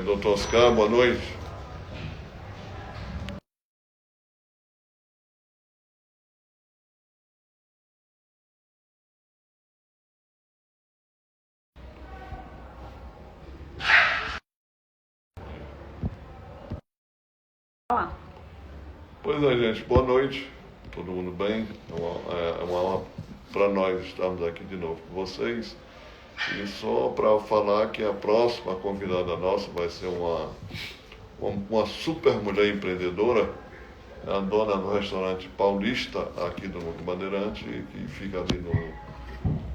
Doutor Oscar, boa noite. Olá. Pois é, gente, boa noite. Todo mundo bem? É uma honra para nós estarmos aqui de novo com vocês. E só para falar que a próxima convidada nossa vai ser uma super mulher empreendedora, a dona do restaurante Paulista, aqui do Núcleo Bandeirante, que fica ali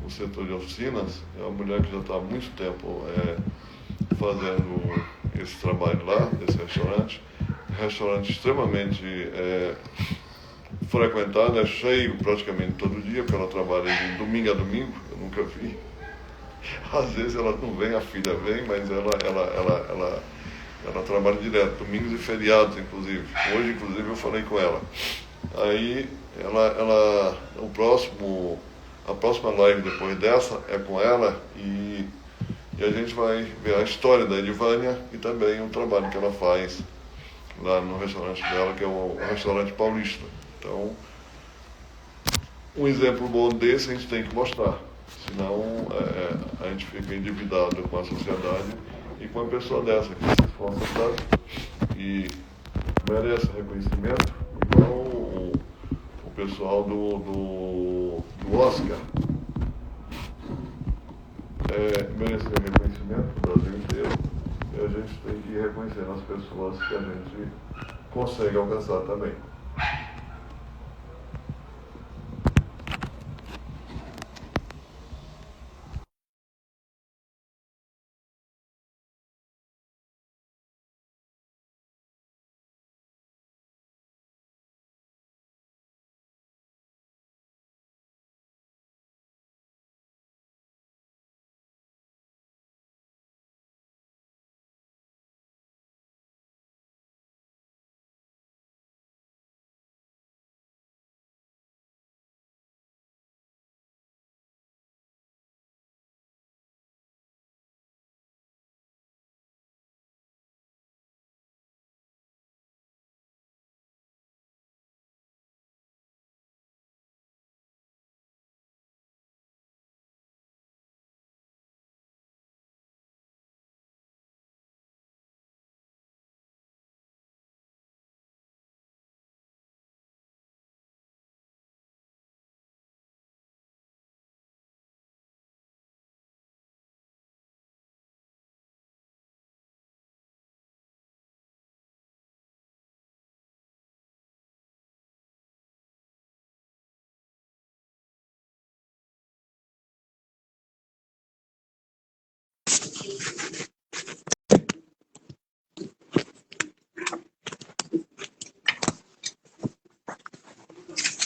no setor de oficinas. É uma mulher que já está há muito tempo fazendo esse trabalho lá, nesse restaurante. Restaurante extremamente frequentado, é cheio praticamente todo dia, porque ela trabalha de domingo a domingo, eu nunca vi. Às vezes ela não vem, a filha vem, mas ela trabalha direto, domingos e feriados, inclusive. Hoje, inclusive, eu falei com ela. Aí, a próxima live depois dessa é com ela e a gente vai ver a história da Edivânia e também o trabalho que ela faz lá no restaurante dela, que é o restaurante Paulista. Então, um exemplo bom desse a gente tem que mostrar, senão a gente fica endividado com a sociedade e com uma pessoa dessa que se esforça tanto e merece reconhecimento, igual o pessoal do Oscar mereceu reconhecimento no Brasil inteiro, e a gente tem que reconhecer as pessoas que a gente consegue alcançar também.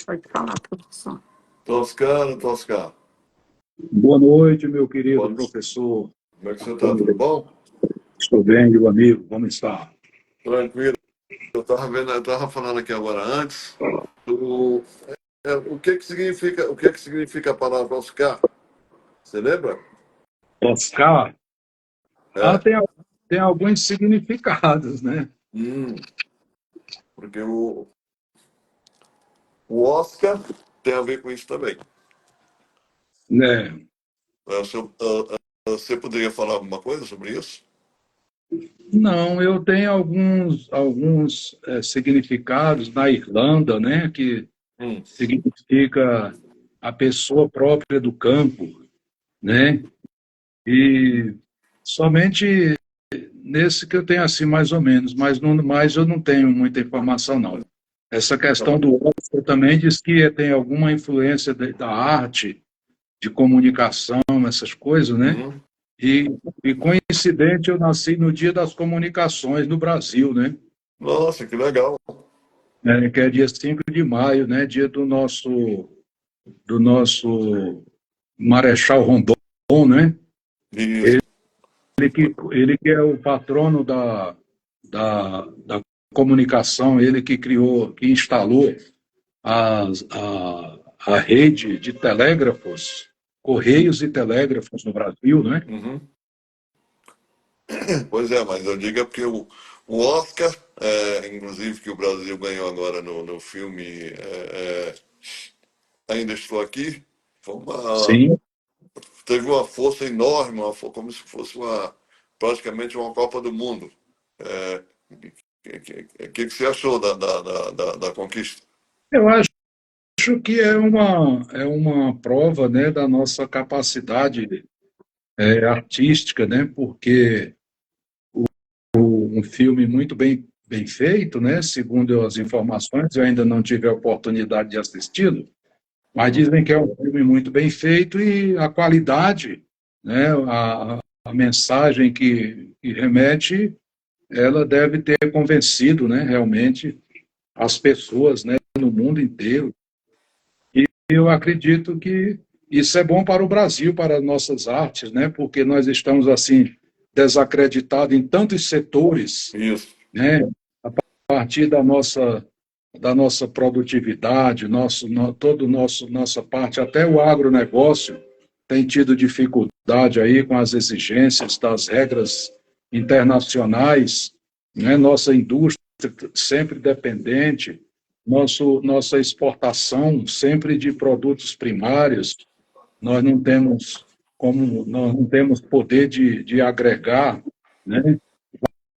Pode falar, professor. Toscar, Boa noite, meu querido boa noite. professor. Como é que você está? Tudo bom? Estou bem, meu amigo. Como está? Tranquilo. Eu estava falando aqui agora antes, do, o que que significa a palavra Oscar? Você lembra? Oscar? Ah, É. tem alguns significados, né? Porque o Oscar tem a ver com isso também. Né? Você poderia falar alguma coisa sobre isso? Não, eu tenho alguns significados na Irlanda, né? Que Hum. significa a pessoa própria do campo, né? E somente nesse que eu tenho assim mais ou menos, mas no mais eu não tenho muita informação não. Essa questão do Oscar também diz que tem alguma influência da arte, de comunicação, essas coisas, né? Uhum. E coincidente, eu nasci no Dia das Comunicações no Brasil, né? Nossa, que legal. Que é dia 5 de maio, né? Dia do nosso Marechal Rondon, né? Isso. Ele que é o patrono da comunicação, ele que criou, que instalou a rede de telégrafos, correios e telégrafos no Brasil, né? Uhum. Pois é, mas eu digo é porque o Oscar, inclusive que o Brasil ganhou agora no filme Ainda Estou Aqui, foi Sim, teve uma força enorme, como se fosse praticamente uma Copa do Mundo. É, que você achou da conquista? eu acho que é uma prova, né, da nossa capacidade artística, né, porque um filme muito bem feito, né, segundo as informações, eu ainda não tive a oportunidade de assisti-lo, mas Uhum. dizem que é um filme muito bem feito e a qualidade, né, a mensagem que remete, ela deve ter convencido, né, realmente as pessoas, né, no mundo inteiro. E eu acredito que isso é bom para o Brasil, para nossas artes, né, porque nós estamos assim desacreditados em tantos setores, Isso. né, a partir da nossa produtividade, todo o nossa parte, até o agronegócio tem tido dificuldade aí com as exigências das regras internacionais, né? Nossa indústria sempre dependente, nossa exportação sempre de produtos primários, nós não temos poder de agregar, né,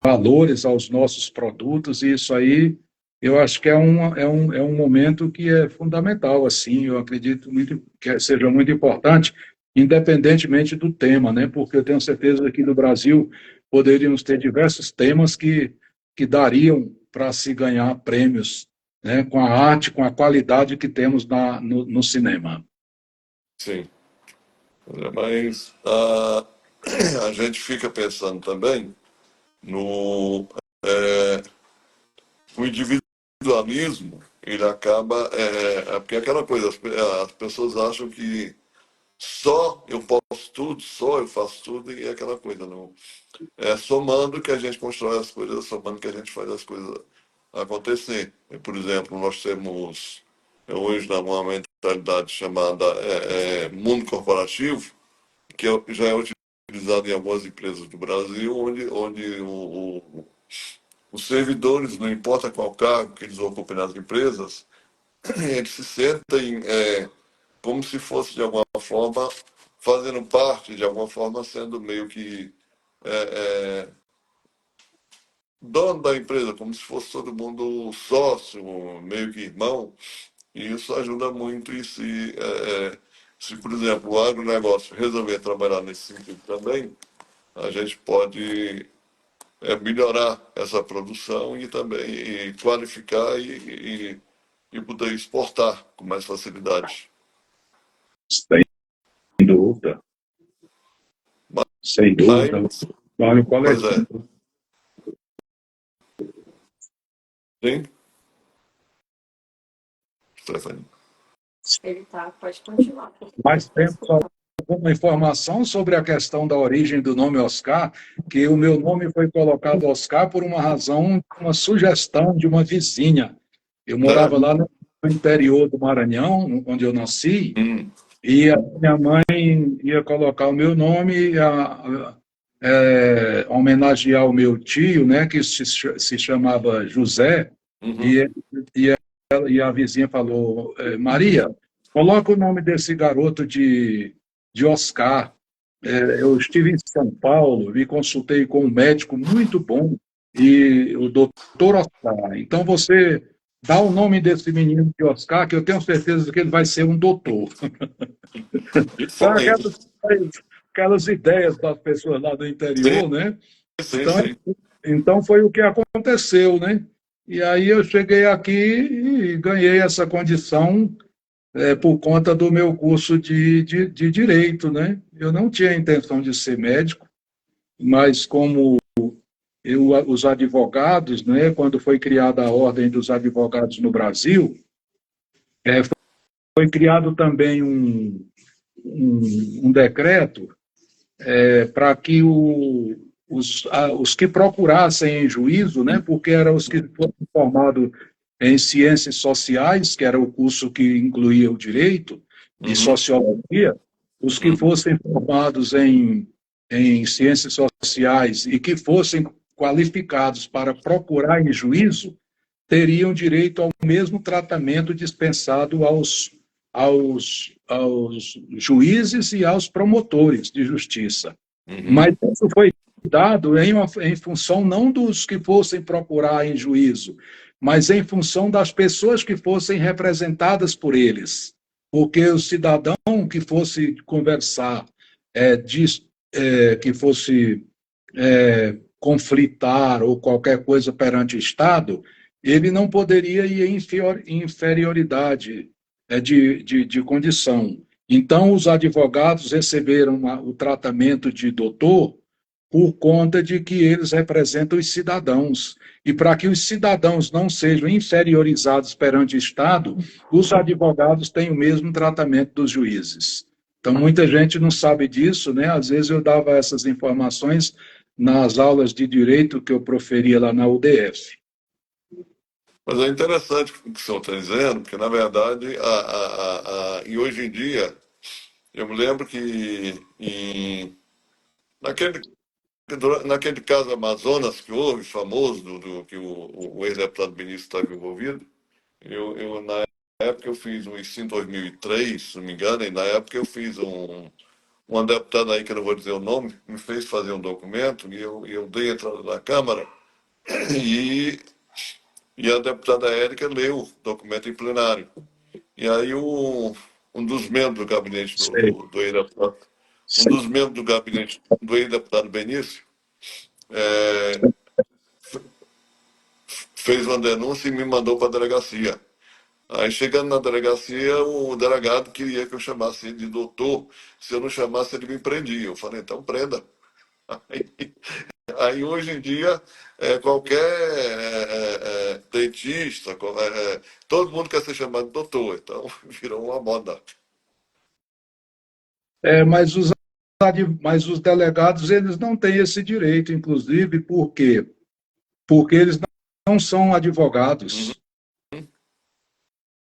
valores aos nossos produtos, e isso aí eu acho que é um momento que é fundamental, assim, eu acredito muito que seja muito importante, independentemente do tema, né, porque eu tenho certeza que no Brasil poderíamos ter diversos temas que dariam para se ganhar prêmios, né, com a arte, com a qualidade que temos no cinema. Sim. Mas a gente fica pensando também no o individualismo, ele acaba. Porque aquela coisa, as pessoas acham que só eu posso tudo, só eu faço tudo, e é aquela coisa, não. É somando que a gente constrói as coisas, somando que a gente faz as coisas acontecer. Por exemplo, nós temos hoje uma mentalidade chamada mundo corporativo, que já é utilizado em algumas empresas do Brasil, onde os servidores, não importa qual cargo que eles ocupem nas empresas, eles se sentem como se fosse, de alguma forma, fazendo parte, de alguma forma, sendo meio que é, é, dono da empresa, como se fosse todo mundo sócio, meio que irmão, e isso ajuda muito. E se, por exemplo, o agronegócio resolver trabalhar nesse sentido também, a gente pode melhorar essa produção e também qualificar e poder exportar com mais facilidade. Sem dúvida, sem Mas, dúvida. Trabalho pois é, coletivo. sim, Stephanie. Ele tá, pode continuar. Mas Tá temos escutando. alguma informação sobre a questão da origem do nome Oscar, que o meu nome foi colocado Oscar por uma razão, uma sugestão de uma vizinha. Eu morava Sério? lá no interior do Maranhão, onde eu nasci, Hum, e a minha mãe ia colocar o meu nome, homenagear o meu tio, né, que se chamava José, uhum. e, e a vizinha falou, Maria, coloca o nome desse garoto de Oscar. Eu estive em São Paulo, me consultei com um médico muito bom, e o doutor Oscar. Então, você dá o nome desse menino de Oscar, que eu tenho certeza que ele vai ser um doutor. Então, Excelente. aquelas ideias das pessoas lá do Sim, interior, né? sim, Então, sim. então foi o que aconteceu, né? E aí eu cheguei aqui e ganhei essa condição por conta do meu curso de direito, né? Eu não tinha a intenção de ser médico, mas como os advogados, né? Quando foi criada a Ordem dos Advogados no Brasil, é, foi criado também um decreto para que os que procurassem em juízo, né, porque eram os que foram formados em ciências sociais, que era o curso que incluía o direito e Uhum, sociologia, os que uhum. fossem formados em ciências sociais e que fossem qualificados para procurar em juízo, teriam direito ao mesmo tratamento dispensado aos juízes e aos promotores de justiça. Mas isso foi dado em função não dos que fossem procurar em juízo, mas em função das pessoas que fossem representadas por eles. Porque o cidadão que fosse conversar, que fosse conflitar ou qualquer coisa perante o Estado, ele não poderia ir em inferioridade de condição. Então, os advogados receberam o tratamento de doutor por conta de que eles representam os cidadãos. E para que os cidadãos não sejam inferiorizados perante o Estado, os advogados têm o mesmo tratamento dos juízes. Então, muita gente não sabe disso, né? Às vezes eu dava essas informações nas aulas de direito que eu proferia lá na UDF. Mas é interessante o que o senhor está dizendo, porque, na verdade, e hoje em dia, eu me lembro que naquele caso Amazonas que houve, famoso, que o ex-deputado Benício estava envolvido, na época eu fiz um ensino em 2003, se não me engano, e na época eu fiz uma deputada aí, que eu não vou dizer o nome, me fez fazer um documento, e eu dei entrada na Câmara, e a deputada Érica leu o documento em plenário. E aí um dos membros do gabinete do ex-deputado, um dos membros do gabinete do ex-deputado Benício, fez uma denúncia e me mandou para a delegacia. Aí, chegando na delegacia, o delegado queria que eu chamasse ele de doutor. Se eu não chamasse, ele me prendia. Eu falei, então prenda. Aí hoje em dia, qualquer dentista, todo mundo quer ser chamado de doutor. Então, virou uma moda. Mas os delegados, eles não têm esse direito, inclusive, por quê? Porque eles não são advogados.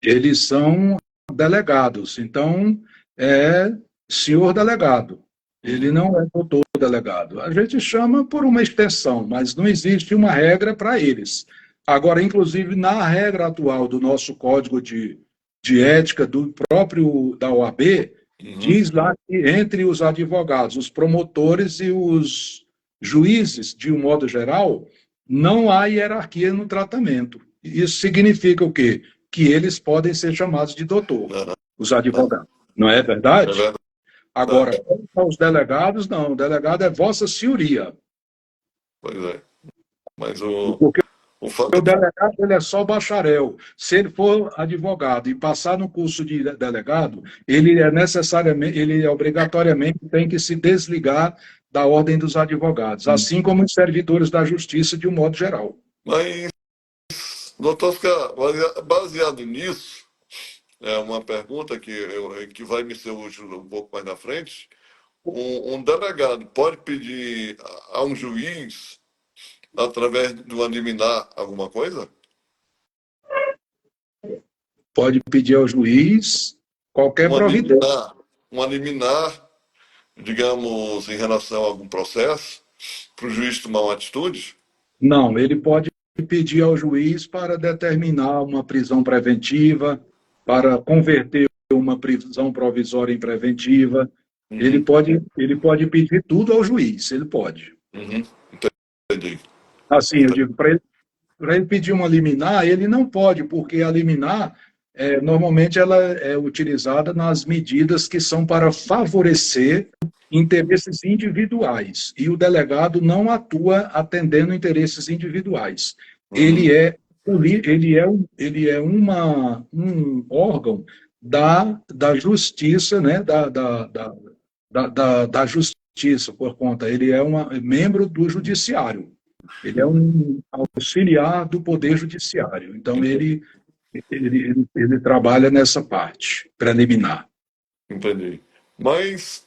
Eles são delegados. Então, é senhor delegado. Ele não é doutor delegado. A gente chama por uma extensão, mas não existe uma regra para eles. Agora, inclusive, na regra atual do nosso Código de Ética do próprio da OAB, diz lá que entre os advogados, os promotores e os juízes, de um modo geral, não há hierarquia no tratamento. Isso significa o quê? Que eles podem ser chamados de doutor, os advogados. Não é verdade? É verdade. Agora, os delegados, não. O delegado é Vossa Senhoria. Pois é. Mas Porque o fato o delegado ele é só bacharel. Se ele for advogado e passar no curso de delegado, ele obrigatoriamente tem que se desligar da ordem dos advogados, assim como os servidores da justiça de um modo geral. Mas, doutor Oscar, baseado nisso, é uma pergunta que vai me ser útil um pouco mais na frente. Um delegado pode pedir a um juiz, através de uma liminar, alguma coisa? Pode pedir ao juiz qualquer providência. Uma liminar, digamos, em relação a algum processo, para o juiz tomar uma atitude? Não, ele pode pedir ao juiz para determinar uma prisão preventiva, para converter uma prisão provisória em preventiva. Ele pode pedir tudo ao juiz, ele pode. Entendi. Assim, eu digo, para ele pedir uma liminar, ele não pode, porque a liminar, normalmente, ela é utilizada nas medidas que são para favorecer interesses individuais, e o delegado não atua atendendo interesses individuais. Ele é um órgão da justiça, né, da justiça, por conta, ele é membro do judiciário, ele é um auxiliar do poder judiciário, então ele trabalha nessa parte preliminar. Entendi. Mas,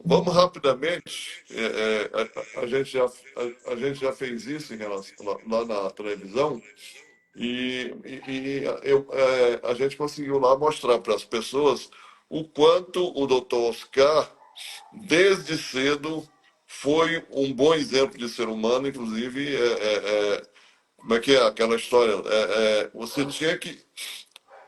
vamos rapidamente, a gente já fez isso em relação, lá na televisão, e a gente conseguiu lá mostrar para as pessoas o quanto o doutor Oscar desde cedo, foi um bom exemplo de ser humano, inclusive, como é que é aquela história? Você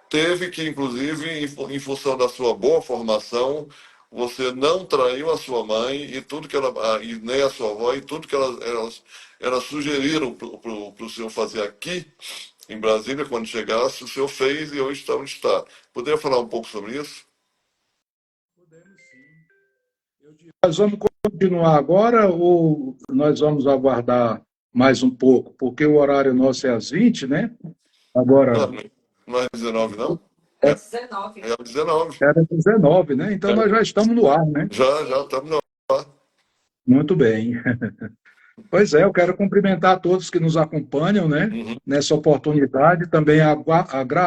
teve que, inclusive, em função da sua boa formação, você não traiu a sua mãe e tudo que e nem a sua avó, e tudo que elas sugeriram para o senhor fazer aqui em Brasília, quando chegasse, o senhor fez e hoje está onde está. Poderia falar um pouco sobre isso? Podemos sim. Nós vamos continuar agora ou nós vamos aguardar mais um pouco? Porque o horário nosso é às 20, né? Agora, não é 19, não? É 19. É 19. era 19, né? Então nós já estamos no ar, né? Já estamos no ar. Muito bem. Pois é, eu quero cumprimentar todos que nos acompanham, né, nessa oportunidade, também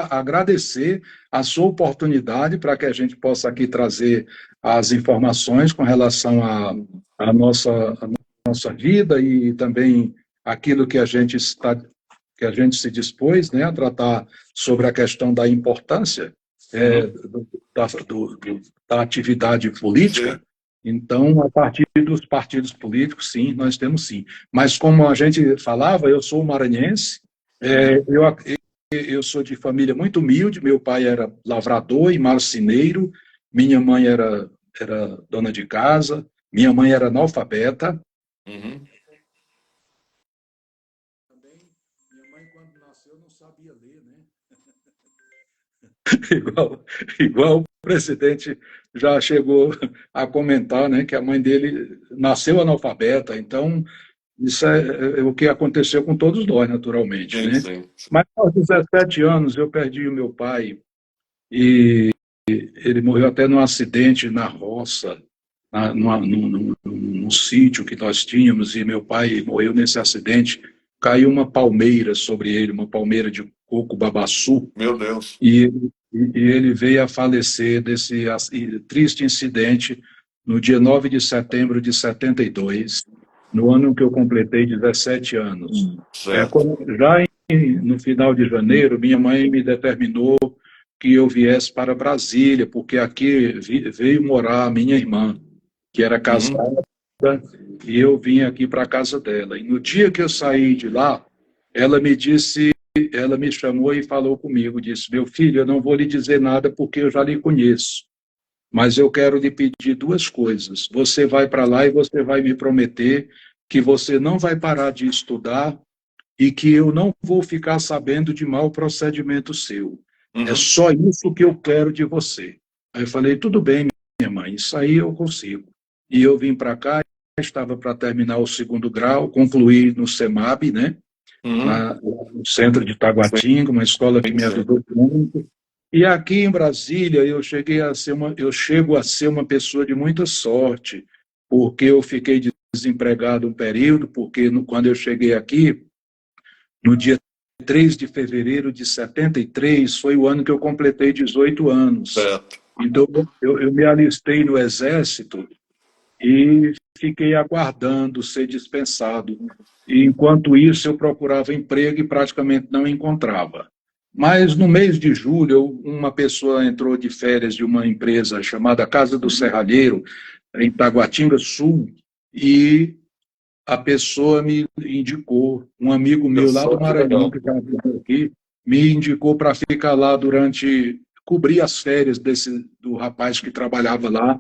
agradecer a sua oportunidade para que a gente possa aqui trazer as informações com relação à nossa vida e também aquilo que a gente se dispôs, né, a tratar sobre a questão da importância da atividade política. Sim. Então, a partir dos partidos políticos, sim, nós temos sim. Mas como a gente falava, eu sou maranhense, eu sou de família muito humilde, meu pai era lavrador e marceneiro, minha mãe era dona de casa, minha mãe era analfabeta. Também, minha mãe, quando nasceu, não sabia ler, né? igual o presidente já chegou a comentar, né, que a mãe dele nasceu analfabeta, então isso é o que aconteceu com todos nós, naturalmente, Sim, né? sim. Mas aos 17 anos eu perdi o meu pai e ele morreu até num acidente na roça, num sítio que nós tínhamos, e meu pai morreu nesse acidente. Caiu uma palmeira sobre ele, uma palmeira de coco babaçu. Meu Deus. E ele veio a falecer desse triste incidente no dia 9 de setembro de 72, no ano em que eu completei 17 anos. Já no final de janeiro, minha mãe me determinou que eu viesse para Brasília, porque aqui veio morar a minha irmã, que era casada, e eu vim aqui para a casa dela. E no dia que eu saí de lá, ela me chamou e falou comigo, disse: meu filho, eu não vou lhe dizer nada porque eu já lhe conheço, mas eu quero lhe pedir duas coisas. Você vai para lá e você vai me prometer que você não vai parar de estudar e que eu não vou ficar sabendo de mau procedimento seu. É só isso que eu quero de você. Aí eu falei: tudo bem, minha mãe, isso aí eu consigo. E eu vim para cá, estava para terminar o 2º grau, concluí no CEMAB, né? Lá no centro de Taguatinga, uma escola que me ajudou muito. E aqui em Brasília eu chego a ser uma pessoa de muita sorte, porque eu fiquei desempregado um período, porque quando eu cheguei aqui, no dia 3 de fevereiro de 73, foi o ano que eu completei 18 anos. Então eu me alistei no Exército e fiquei aguardando ser dispensado. E, enquanto isso, eu procurava emprego e praticamente não encontrava. Mas, no mês de julho, uma pessoa entrou de férias de uma empresa chamada Casa do Serralheiro, em Taguatinga Sul, e a pessoa me indicou, um amigo meu lá do Maranhão, que estava aqui, me indicou para ficar lá cobrir as férias do rapaz que trabalhava lá,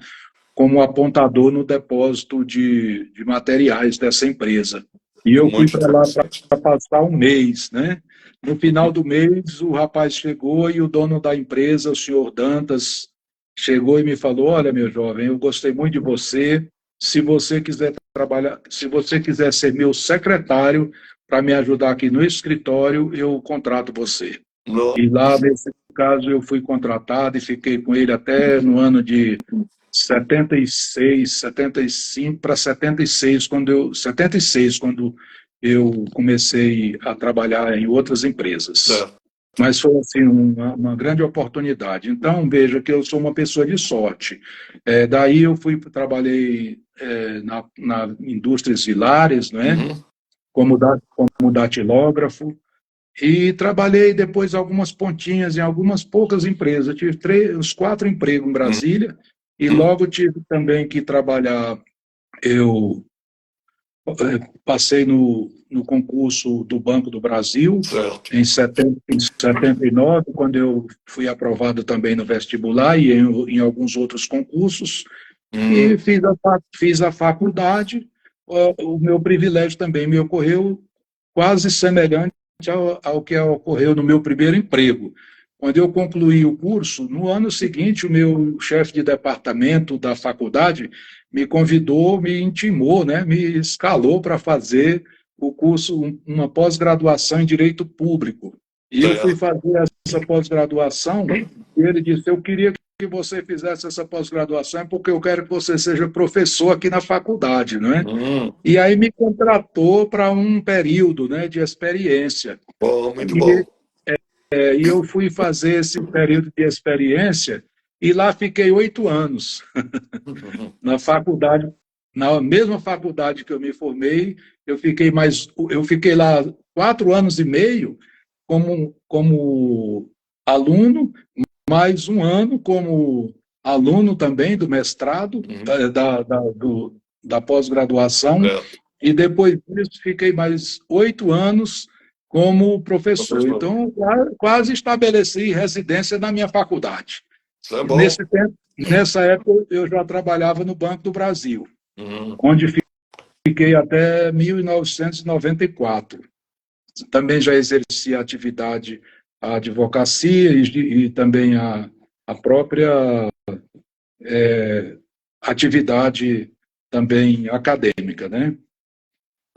como apontador no depósito de materiais dessa empresa. E eu fui para lá para passar um mês, né? No final do mês, o rapaz chegou e o dono da empresa, o senhor Dantas, chegou e me falou: olha, meu jovem, eu gostei muito de você. Se você quiser trabalhar, se você quiser ser meu secretário para me ajudar aqui no escritório, eu contrato você. E lá, nesse caso, eu fui contratado e fiquei com ele até no ano de 75 para 76, quando eu comecei a trabalhar em outras empresas. Mas foi assim uma grande oportunidade. Então, veja que eu sou uma pessoa de sorte. Daí eu trabalhei na Indústrias Vilares, né? Como datilógrafo, e trabalhei depois algumas pontinhas em algumas poucas empresas. Eu tive uns 4 empregos em Brasília, e logo tive também que trabalhar. Eu passei no concurso do Banco do Brasil Certo. em 79, quando eu fui aprovado também no vestibular e em alguns outros concursos, e Uhum. fiz a faculdade. O meu privilégio também me ocorreu quase semelhante ao que ocorreu no meu primeiro emprego. Quando eu concluí o curso, no ano seguinte, o meu chefe de departamento da faculdade me convidou, me intimou, né, me escalou para fazer o curso, uma pós-graduação em Direito Público. E eu fui Certo. fazer essa pós-graduação, e ele disse, eu queria que você fizesse essa pós-graduação porque eu quero que você seja professor aqui na faculdade, não é? Uhum. E aí me contratou para um período, né, de experiência. Bom, muito E, bom. e eu fui fazer esse período de experiência e lá fiquei 8 anos Uhum. na faculdade, na mesma faculdade que eu me formei. Eu fiquei lá 4 anos e meio como aluno, mais um ano como aluno também do mestrado, Uhum. da pós-graduação, Certo. e depois disso fiquei mais 8 anos como professor. Professor. Então, quase estabeleci residência na minha faculdade. Isso é bom. Nesse tempo, nessa época, eu já trabalhava no Banco do Brasil, Uhum. onde fiquei até 1994. Também já exerci a atividade, a advocacia e também a própria atividade também acadêmica, né?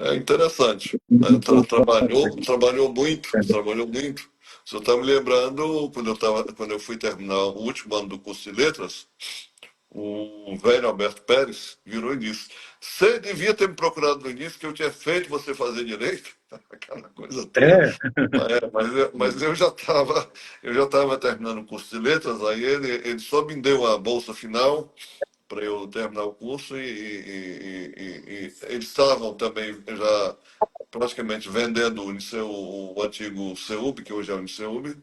É interessante. Trabalhou muito, trabalhou muito. Você está me lembrando, quando eu fui terminar o último ano do curso de letras, o velho Alberto Pérez virou e disse: Você devia ter me procurado no início, que eu tinha feito você fazer direito, aquela coisa toda. É, Mas eu já estava terminando o curso de letras, aí ele só me deu a bolsa final para eu terminar o curso e eles estavam também já praticamente vendendo o antigo CEUB, que hoje é o UniCEUB,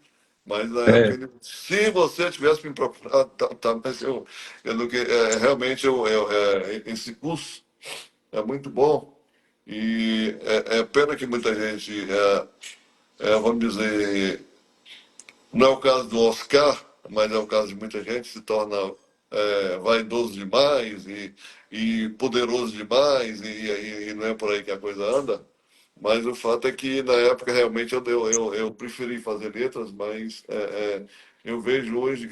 mas na época é, se você tivesse me procurado, mas eu não, realmente esse curso é muito bom e é pena que muita gente, vamos dizer, não é o caso do Oscar, mas é o caso de muita gente, se torna vaidoso demais e poderoso demais, e não é por aí que a coisa anda. Mas o fato é que na época realmente eu preferi fazer letras, mas eu vejo hoje,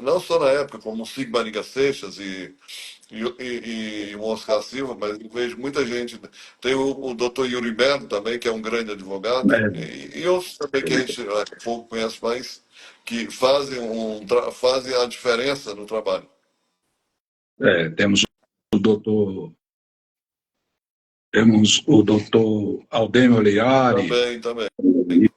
não só na época, como o Sigma Liga Seixas e o Oscar Silva, mas eu vejo muita gente. Tem o Dr. Yuri Melo também, que é um grande advogado, e outros também que a gente pouco conhece mais, que fazem a diferença no trabalho. temos o doutor, Aldemio Leari Também, também,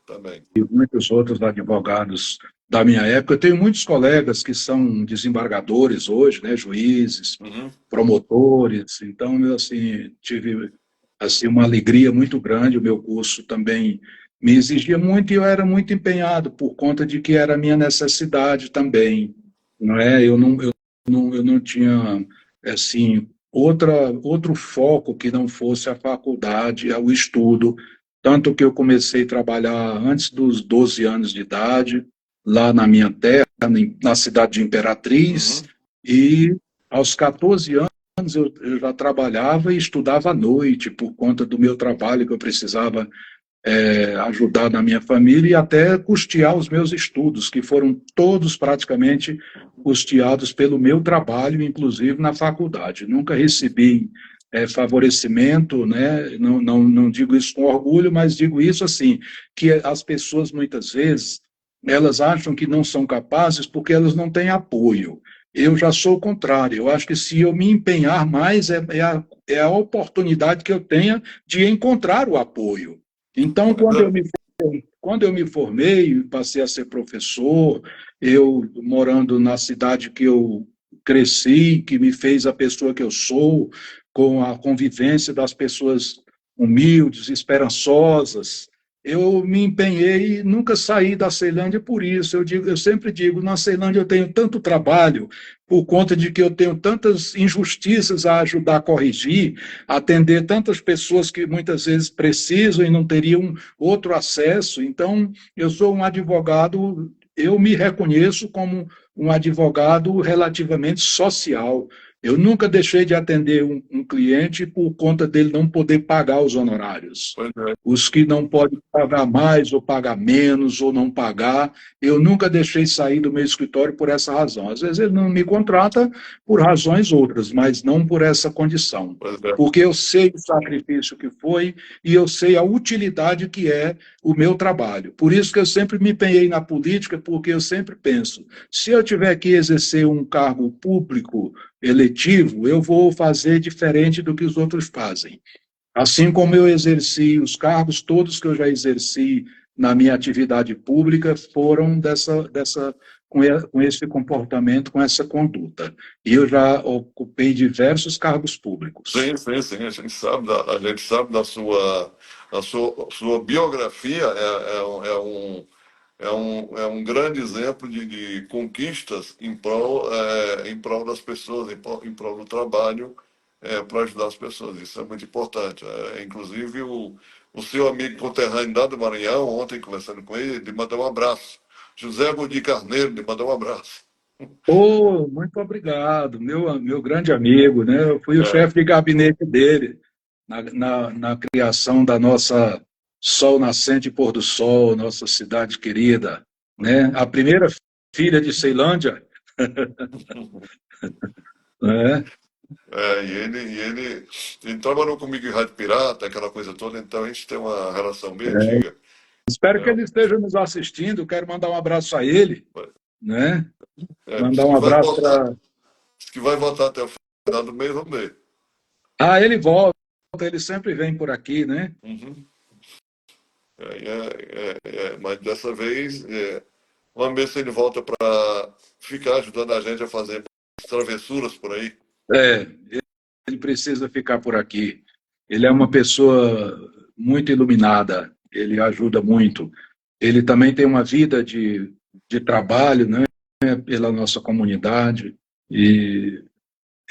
também. e muitos outros advogados da minha época. Eu tenho muitos colegas que são desembargadores hoje, né, juízes, Uhum. promotores. Então, eu assim tive assim uma alegria muito grande. O meu curso também me exigia muito e eu era muito empenhado por conta de que era a minha necessidade também, não é? Eu não tinha assim outro foco que não fosse a faculdade, o estudo, tanto que eu comecei a trabalhar antes dos 12 anos de idade, lá na minha terra, na cidade de Imperatriz, Uhum. e aos 14 anos eu já trabalhava e estudava à noite, por conta do meu trabalho, que eu precisava ajudar na minha família e até custear os meus estudos, que foram todos praticamente custeados pelo meu trabalho, inclusive na faculdade. Nunca recebi favorecimento, né? Não digo isso com orgulho, mas digo isso assim, que as pessoas muitas vezes elas acham que não são capazes porque elas não têm apoio. Eu já sou o contrário. Eu acho que se eu me empenhar mais, é a oportunidade que eu tenha de encontrar o apoio. Então, quando eu me formei, passei a ser professor, eu morando na cidade que eu cresci, que me fez a pessoa que eu sou, com a convivência das pessoas humildes, esperançosas, eu me empenhei e nunca saí da Ceilândia por isso. Eu sempre digo, na Ceilândia eu tenho tanto trabalho, por conta de que eu tenho tantas injustiças a ajudar a corrigir, atender tantas pessoas que muitas vezes precisam e não teriam outro acesso. Então, eu sou um advogado, eu me reconheço como um advogado relativamente social. Eu nunca deixei de atender um cliente por conta dele não poder pagar os honorários. Pois é. Os que não podem pagar mais, ou pagar menos, ou não pagar, eu nunca deixei sair do meu escritório por essa razão. Às vezes ele não me contrata por razões outras, mas não por essa condição. Pois é. Porque eu sei o sacrifício que foi e eu sei a utilidade que é o meu trabalho. Por isso que eu sempre me empenhei na política, porque eu sempre penso, se eu tiver que exercer um cargo público eletivo, eu vou fazer diferente do que os outros fazem. Assim como eu exerci os cargos todos que eu já exerci na minha atividade pública foram com esse comportamento, com essa conduta. E eu já ocupei diversos cargos públicos. Sim, sim, sim. A gente sabe sua biografia é um grande exemplo de conquistas em prol das pessoas, em prol do trabalho, para ajudar as pessoas. Isso é muito importante. Inclusive, o seu amigo conterrâneo lá do Maranhão, ontem conversando com ele, lhe mandou um abraço. José Godi Carneiro lhe mandou um abraço. Oh, muito obrigado, meu grande amigo, né? Eu fui o É, chefe de gabinete dele na criação da nossa Sol Nascente e Pôr do Sol, nossa cidade querida, né? A primeira filha de Ceilândia, né? ele trabalhou comigo em Rádio Pirata, aquela coisa toda, então a gente tem uma relação bem antiga. Espero que É, ele esteja nos assistindo. Quero mandar um abraço a ele, né? diz Mandar um que vai abraço voltar, para. diz que vai voltar até o final do mês, vamos ver. Ah, ele volta, ele sempre vem por aqui, né? Uhum. Mas dessa vez, vamos ver se ele volta para ficar ajudando a gente a fazer travessuras por aí. É, ele precisa ficar por aqui. Ele é uma pessoa muito iluminada, ele ajuda muito. Ele também tem uma vida de trabalho, né, pela nossa comunidade, e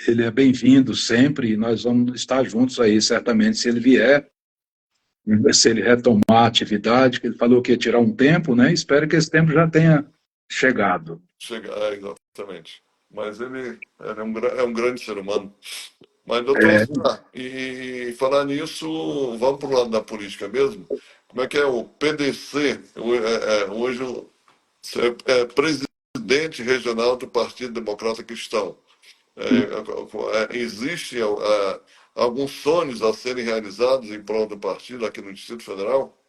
ele é bem-vindo sempre, e nós vamos estar juntos aí, certamente, se ele vier, se ele retomar a atividade, que ele falou que ia tirar um tempo, né, espero que esse tempo já tenha chegado. Exatamente. Mas ele é um grande ser humano. Mas, doutor Oscar, e falar nisso, vamos para o lado da política mesmo. Como é que é o PDC? Hoje você é presidente regional do Partido Democrata Cristão. Existem alguns sonhos a serem realizados em prol do partido aqui no Distrito Federal?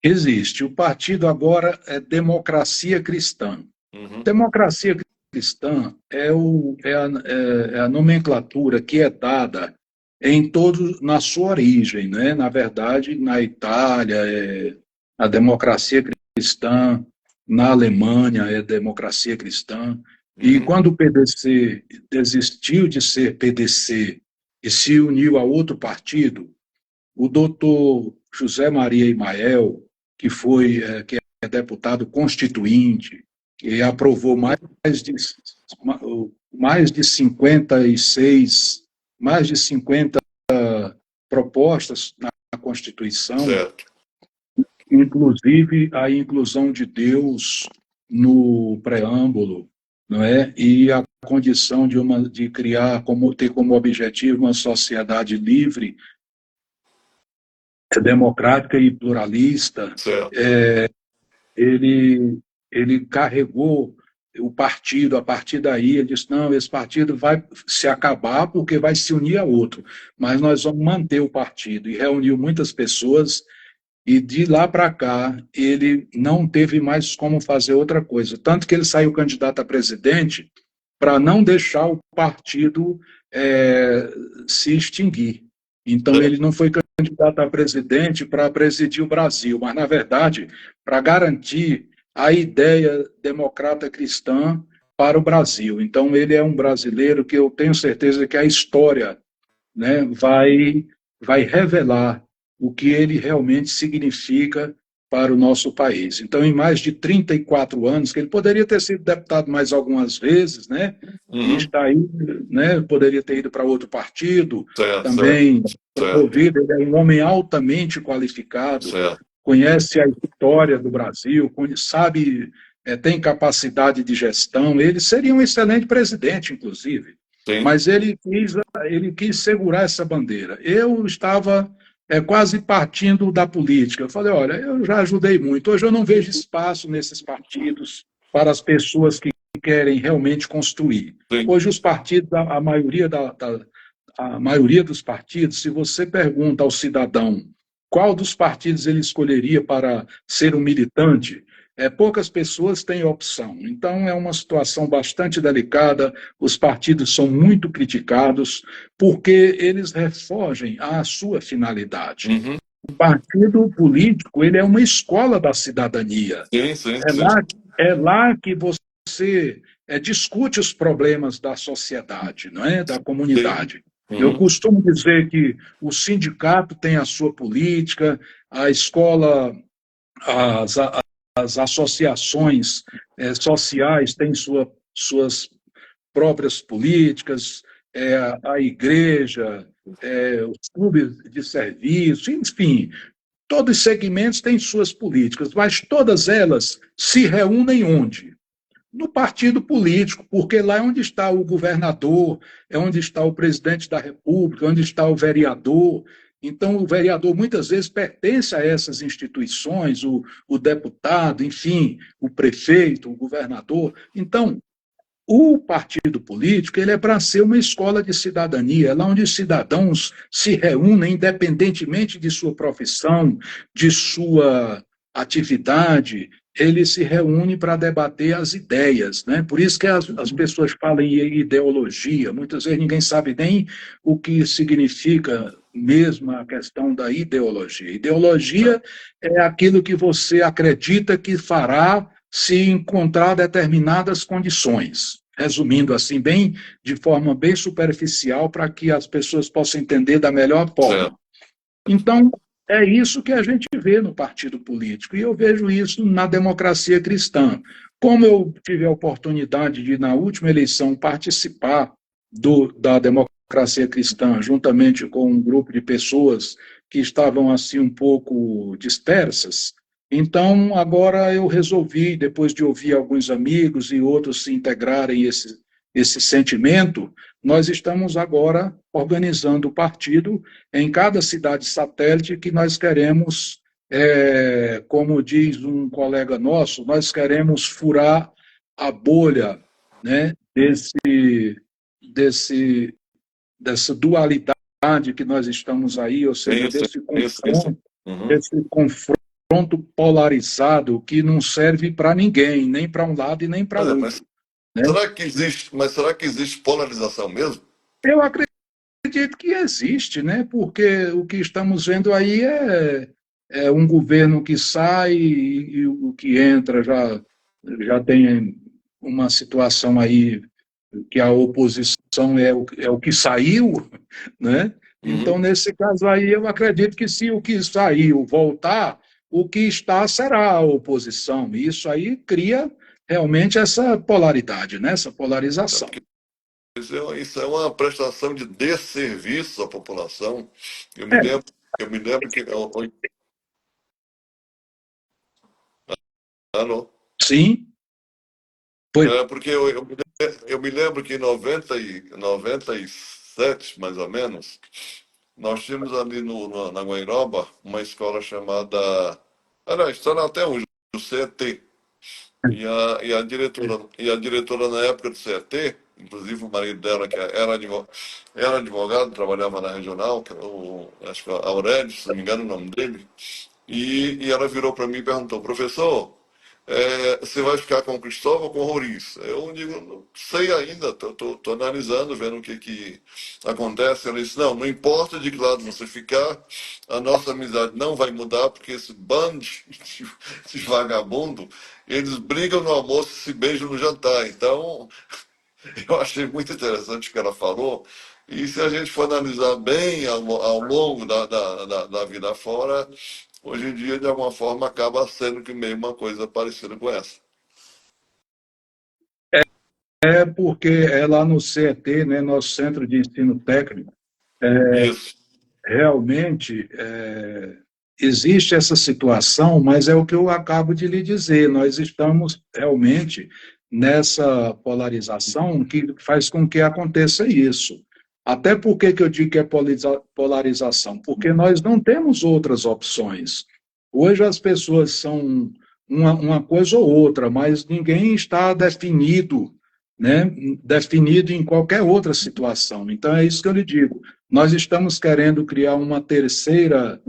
Existe. O partido agora é Democracia Cristã. Uhum. Democracia cristã é a nomenclatura que é dada na sua origem, né? Na verdade, na Itália é a democracia cristã, na Alemanha é democracia cristã. E Uhum. quando o PDC desistiu de ser PDC e se uniu a outro partido, o doutor José Maria Imael, que é deputado constituinte, que aprovou mais de 56, mais de 50 propostas na Constituição, Certo. inclusive a inclusão de Deus no preâmbulo, não é? E a condição de criar, ter como objetivo uma sociedade livre, democrática e pluralista. Certo. ele, ele carregou o partido, a partir daí ele disse, não, esse partido vai se acabar porque vai se unir a outro, mas nós vamos manter o partido, e reuniu muitas pessoas, e de lá para cá ele não teve mais como fazer outra coisa, tanto que ele saiu candidato a presidente para não deixar o partido se extinguir. Então ele não foi candidato a presidente para presidir o Brasil, mas, na verdade, para garantir a ideia democrata cristã para o Brasil. Então, ele é um brasileiro que eu tenho certeza que a história, né, vai revelar o que ele realmente significa para o nosso país. Então, em mais de 34 anos, que ele poderia ter sido deputado mais algumas vezes, né? E Uhum. está aí, né? Poderia ter ido para outro partido, Certo, também certo, promovido. Ele é um homem altamente qualificado, certo. conhece a história do Brasil, sabe, tem capacidade de gestão. Ele seria um excelente presidente, inclusive, Sim, mas ele quis segurar essa bandeira. Eu estava quase partindo da política. Eu falei, olha, eu já ajudei muito. Hoje eu não vejo espaço nesses partidos para as pessoas que querem realmente construir. sim. Hoje os partidos, a maioria dos partidos, se você pergunta ao cidadão qual dos partidos ele escolheria para ser um militante, poucas pessoas têm opção. Então, é uma situação bastante delicada. Os partidos são muito criticados porque eles refogem à sua finalidade. Uhum. O partido político ele é uma escola da cidadania. Sim, sim, É sim, lá, é lá que você discute os problemas da sociedade, não é? Da sim. comunidade. Eu Uhum. costumo dizer que o sindicato tem a sua política, a escola, as, as associações sociais têm suas próprias políticas, a igreja, os clubes de serviço, enfim, todos os segmentos têm suas políticas, mas todas elas se reúnem onde? No partido político, porque lá é onde está o governador, é onde está o presidente da República, onde está o vereador. Então, o vereador muitas vezes pertence a essas instituições, o deputado, enfim, o prefeito, o governador. Então, o partido político ele é para ser uma escola de cidadania, é lá onde os cidadãos se reúnem, independentemente de sua profissão, de sua atividade, ele se reúne para debater as ideias. Né? Por isso que as pessoas falam em ideologia, muitas vezes ninguém sabe nem o que significa mesmo a questão da ideologia. Ideologia é aquilo que você acredita que fará se encontrar determinadas condições. Resumindo assim, bem, de forma bem superficial, para que as pessoas possam entender da melhor Certo. forma. Então, é isso que a gente vê no partido político, e eu vejo isso na democracia cristã. Como eu tive a oportunidade de, na última eleição, participar da democracia cristã, juntamente com um grupo de pessoas que estavam assim um pouco dispersas, então agora eu resolvi, depois de ouvir alguns amigos e outros se integrarem esse sentimento, nós estamos agora organizando o partido em cada cidade satélite que nós queremos, como diz um colega nosso, nós queremos furar a bolha, né, desse, dessa dualidade que nós estamos aí, ou seja, Isso, isso, isso. Uhum. desse confronto polarizado que não serve para ninguém, nem para um lado e nem para Mas outro. Né? será que existe polarização mesmo? Eu acredito que existe, né? Porque o que estamos vendo aí é um governo que sai e o que entra já tem uma situação aí que a oposição é o que saiu, né? Então, Uhum. nesse caso aí, eu acredito que se o que saiu voltar, o que está será a oposição. E isso aí cria realmente essa polaridade, né? Essa É polarização. porque isso é uma prestação de desserviço à população. É, Eu me lembro que. Alô? sim, pois Porque eu me lembro que em 97, mais ou menos, nós tínhamos ali na Guairoba uma escola chamada. Aliás, está até hoje, o CET. E a diretora na época do CET, inclusive o marido dela, que era advogado, trabalhava na regional, que era acho que é Aurélio, se não me engano o nome dele, e ela virou para mim e perguntou, professor, você vai ficar com o Cristóvão ou com o Roriz? Eu digo, não sei ainda, estou analisando, vendo o que acontece. Ela disse, não importa de que lado você ficar, a nossa amizade não vai mudar, porque esse bando de vagabundo, eles brigam no almoço e se beijam no jantar. Então, Eu achei muito interessante o que ela falou. E se a gente for analisar bem ao longo da vida fora, hoje em dia, de alguma forma, acaba sendo que meio uma coisa parecida com essa. É porque é lá no CET, né, nosso Centro de Ensino Técnico, Isso. realmente existe essa situação, mas é o que eu acabo de lhe dizer, nós estamos realmente nessa polarização que faz com que aconteça isso. Até por que eu digo que é polarização? Porque nós não temos outras opções. Hoje as pessoas são uma coisa ou outra, mas ninguém está definido, né, definido em qualquer outra situação. Então é isso que eu lhe digo. Nós estamos querendo criar uma terceira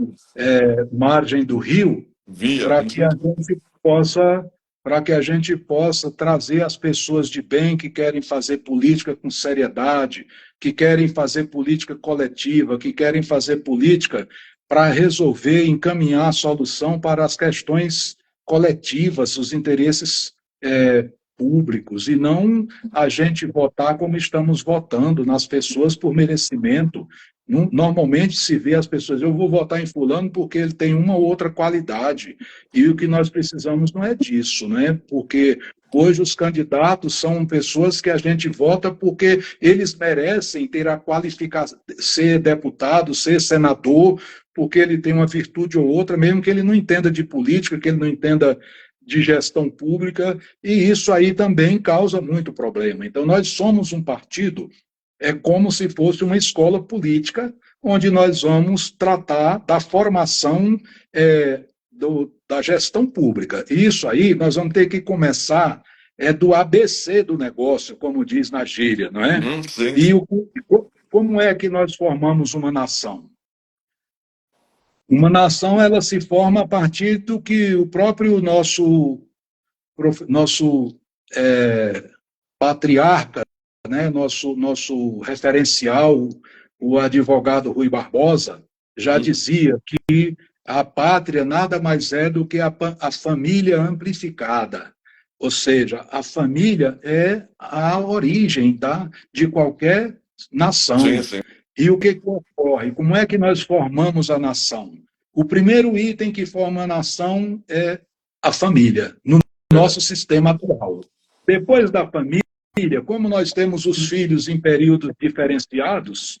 margem do rio Via. para que a gente possa para que a gente possa trazer as pessoas de bem que querem fazer política com seriedade, que querem fazer política coletiva, que querem fazer política para resolver, encaminhar a solução para as questões coletivas, os interesses públicos, e não a gente votar como estamos votando nas pessoas por merecimento. Normalmente se vê as pessoas, eu vou votar em fulano porque ele tem uma ou outra qualidade, e o que nós precisamos não é disso, né? Porque hoje os candidatos são pessoas que a gente vota porque eles merecem ter a qualificação, ser deputado, ser senador, porque ele tem uma virtude ou outra, mesmo que ele não entenda de política, que ele não entenda de gestão pública, e isso aí também causa muito problema. Então, nós somos um partido, é como se fosse uma escola política, onde nós vamos tratar da formação da gestão pública. E isso aí nós vamos ter que começar do ABC do negócio, como diz na gíria, não é? Sim. E como é que nós formamos uma nação? Uma nação, ela se forma a partir do que o próprio nosso patriarca, né, nosso referencial, o advogado Rui Barbosa, já dizia que a pátria nada mais é do que a família amplificada. Ou seja, a família é a origem, tá, de qualquer nação. Sim, sim. E o que ocorre? Como é que nós formamos a nação? O primeiro item que forma a nação é a família, no nosso sistema atual. Depois da família, como nós temos os filhos em períodos diferenciados,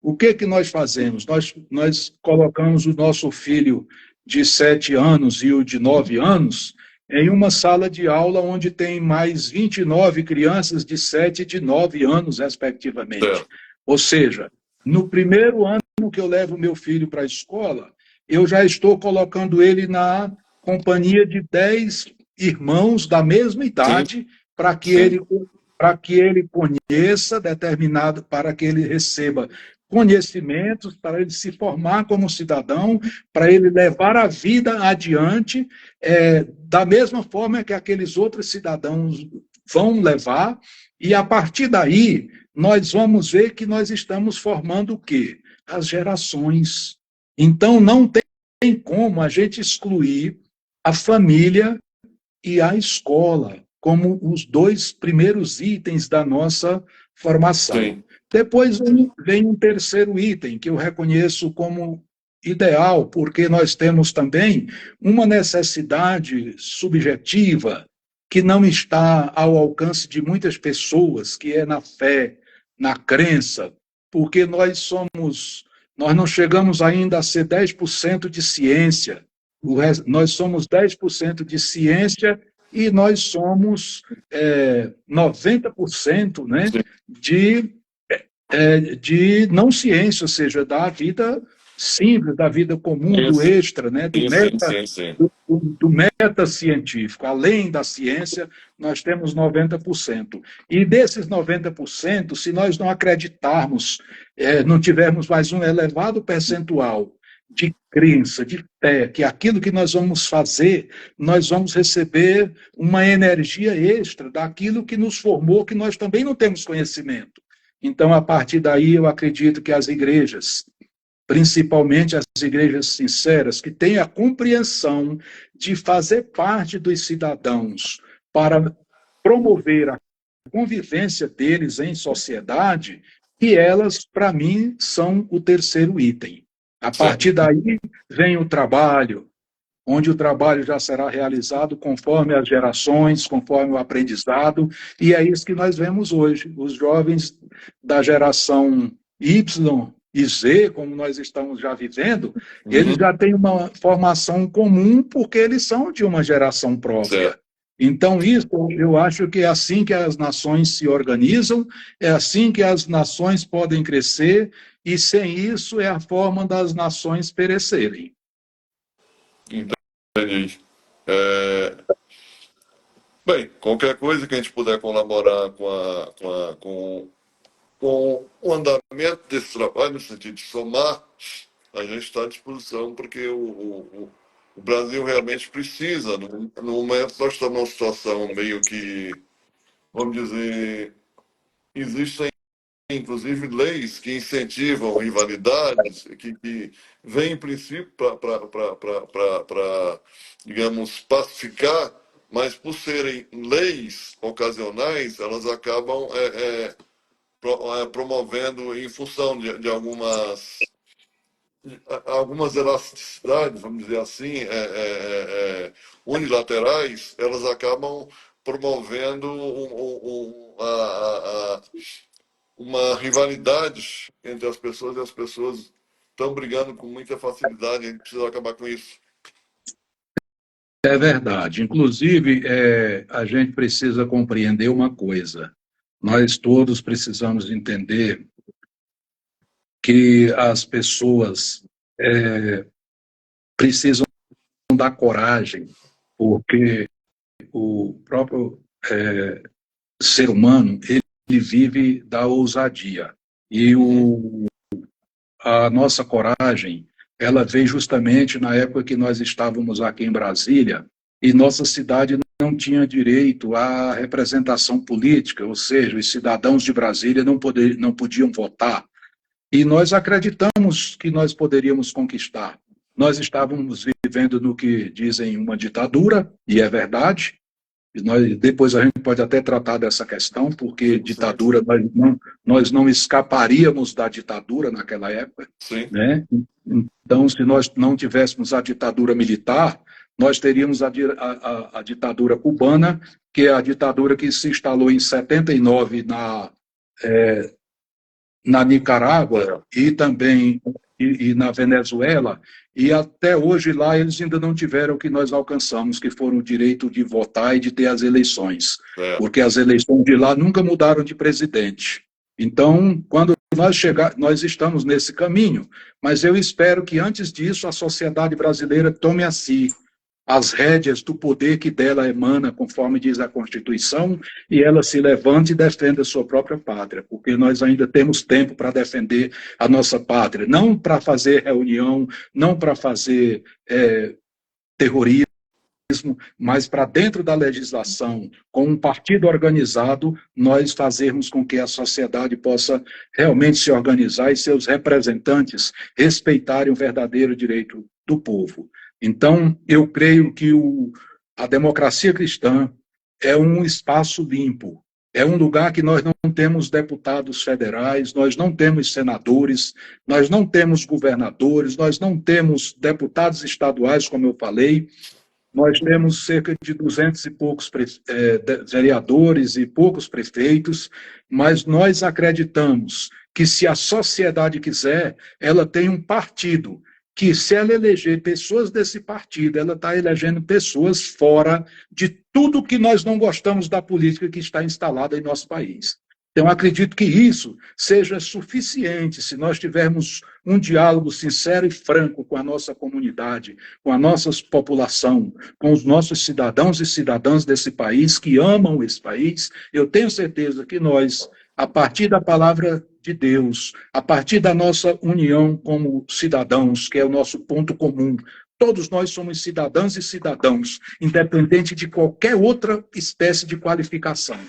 o que nós fazemos? Nós colocamos o nosso filho de 7 anos e o de 9 anos em uma sala de aula onde tem mais 29 crianças de 7 e de 9 anos, respectivamente. Ou seja, no primeiro ano que eu levo meu filho para a escola, eu já estou colocando ele na companhia de 10 irmãos da mesma idade, para que ele conheça determinado, para que ele receba conhecimentos, para ele se formar como cidadão, para ele levar a vida adiante, da mesma forma que aqueles outros cidadãos vão levar, e a partir daí nós vamos ver que nós estamos formando o quê? As gerações. Então, não tem como a gente excluir a família e a escola como os dois primeiros itens da nossa formação. Sim. Depois vem um terceiro item, que eu reconheço como ideal, porque nós temos também uma necessidade subjetiva que não está ao alcance de muitas pessoas, que é na fé, na crença, porque nós não chegamos ainda a ser 10% de ciência, nós somos 10% de ciência e nós somos 90%, né, de não ciência, ou seja, da vida simples, da vida comum, do extra, né, do meta científico. Além da ciência, nós temos 90%. E desses 90%, se nós não acreditarmos, não tivermos mais um elevado percentual de crença, de fé, que aquilo que nós vamos fazer, nós vamos receber uma energia extra daquilo que nos formou, que nós também não temos conhecimento. Então, a partir daí, eu acredito que as igrejas, principalmente as igrejas sinceras, que têm a compreensão de fazer parte dos cidadãos para promover a convivência deles em sociedade, que elas, para mim, são o terceiro item. A partir daí vem o trabalho, onde o trabalho já será realizado conforme as gerações, conforme o aprendizado, e é isso que nós vemos hoje. Os jovens da geração Y e Z, como nós estamos já vivendo, eles já têm uma formação comum porque eles são de uma geração própria. Certo. Então, isso eu acho que é assim que as nações se organizam, é assim que as nações podem crescer, e sem isso é a forma das nações perecerem. Entendi. É, bem, qualquer coisa que a gente puder colaborar com o andamento desse trabalho, no sentido de somar, a gente está à disposição, porque o Brasil realmente precisa. No momento, nós estamos numa situação meio que, vamos dizer, existem inclusive leis que incentivam rivalidades, que vêm, em princípio, para, digamos, pacificar, mas por serem leis ocasionais, elas acabam promovendo, em função de algumas elasticidades, vamos dizer assim, unilaterais, elas acabam promovendo uma rivalidade entre as pessoas, e as pessoas estão brigando com muita facilidade. A gente precisa acabar com isso. É verdade. Inclusive, a gente precisa compreender uma coisa. Nós todos precisamos entender que as pessoas precisam dar coragem, porque o próprio ser humano, ele vive da ousadia. E a nossa coragem, ela veio justamente na época que nós estávamos aqui em Brasília, e nossa cidade não tinha direito à representação política, ou seja, os cidadãos de Brasília não podiam votar. E nós acreditamos que nós poderíamos conquistar. Nós estávamos vivendo no que dizem uma ditadura, e é verdade. Depois a gente pode até tratar dessa questão, porque ditadura, nós não escaparíamos da ditadura naquela época. Sim. Né? Então, se nós não tivéssemos a ditadura militar, nós teríamos a ditadura cubana, que é a ditadura que se instalou em 79 na Nicarágua e também na Venezuela, e até hoje lá eles ainda não tiveram o que nós alcançamos, que foram o direito de votar e de ter as eleições, porque as eleições de lá nunca mudaram de presidente. Então, quando nós estamos nesse caminho, mas eu espero que antes disso a sociedade brasileira tome a si as rédeas do poder que dela emana, conforme diz a Constituição, e ela se levante e defenda a sua própria pátria, porque nós ainda temos tempo para defender a nossa pátria, não para fazer reunião, não para fazer terrorismo, mas para dentro da legislação, com um partido organizado, nós fazermos com que a sociedade possa realmente se organizar e seus representantes respeitarem o verdadeiro direito do povo. Então, eu creio que a democracia cristã é um espaço limpo, é um lugar que nós não temos deputados federais, nós não temos senadores, nós não temos governadores, nós não temos deputados estaduais, como eu falei, nós temos cerca de 200 e poucos vereadores e poucos prefeitos, mas nós acreditamos que se a sociedade quiser, ela tem um partido, que se ela eleger pessoas desse partido, ela está elegendo pessoas fora de tudo que nós não gostamos da política que está instalada em nosso país. Então, acredito que isso seja suficiente se nós tivermos um diálogo sincero e franco com a nossa comunidade, com a nossa população, com os nossos cidadãos e cidadãs desse país que amam esse país. Eu tenho certeza que nós, a partir da palavra de Deus, a partir da nossa união como cidadãos, que é o nosso ponto comum, todos nós somos cidadãs e cidadãos, independente de qualquer outra espécie de qualificação.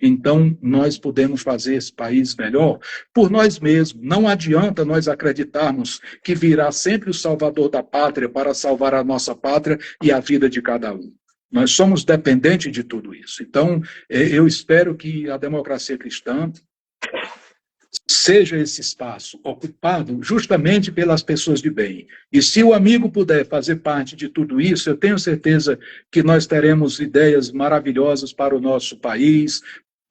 Então, nós podemos fazer esse país melhor por nós mesmos. Não adianta nós acreditarmos que virá sempre o salvador da pátria para salvar a nossa pátria e a vida de cada um. Nós somos dependentes de tudo isso. Então, eu espero que a democracia cristã seja esse espaço ocupado justamente pelas pessoas de bem. E se o amigo puder fazer parte de tudo isso, eu tenho certeza que nós teremos ideias maravilhosas para o nosso país,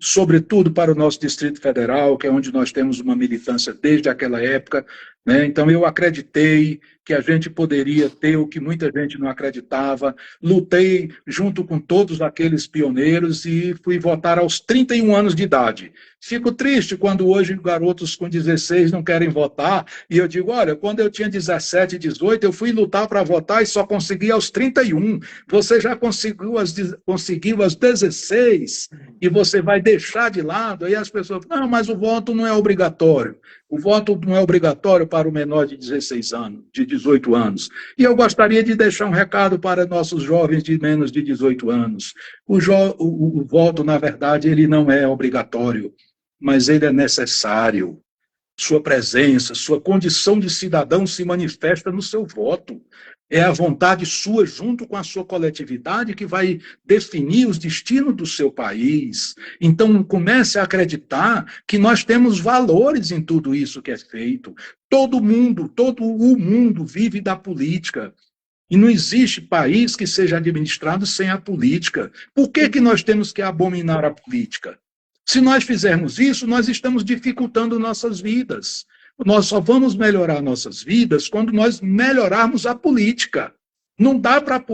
sobretudo para o nosso Distrito Federal, que é onde nós temos uma militância desde aquela época, né? Então, eu acreditei que a gente poderia ter o que muita gente não acreditava, lutei junto com todos aqueles pioneiros e fui votar aos 31 anos de idade. Fico triste quando hoje garotos com 16 não querem votar, e eu digo, olha, quando eu tinha 17, 18, eu fui lutar para votar e só consegui aos 31. Você já conseguiu aos 16 e você vai deixar de lado? Aí as pessoas falam, não, mas o voto não é obrigatório. O voto não é obrigatório para o menor de 16 anos, de 18 anos. E eu gostaria de deixar um recado para nossos jovens de menos de 18 anos. O voto, na verdade, ele não é obrigatório, mas ele é necessário. Sua presença, sua condição de cidadão se manifesta no seu voto. É a vontade sua, junto com a sua coletividade, que vai definir os destinos do seu país. Então, comece a acreditar que nós temos valores em tudo isso que é feito. Todo o mundo vive da política. E não existe país que seja administrado sem a política. Por que nós temos que abominar a política? Se nós fizermos isso, nós estamos dificultando nossas vidas. Nós só vamos melhorar nossas vidas quando nós melhorarmos a política. Não dá para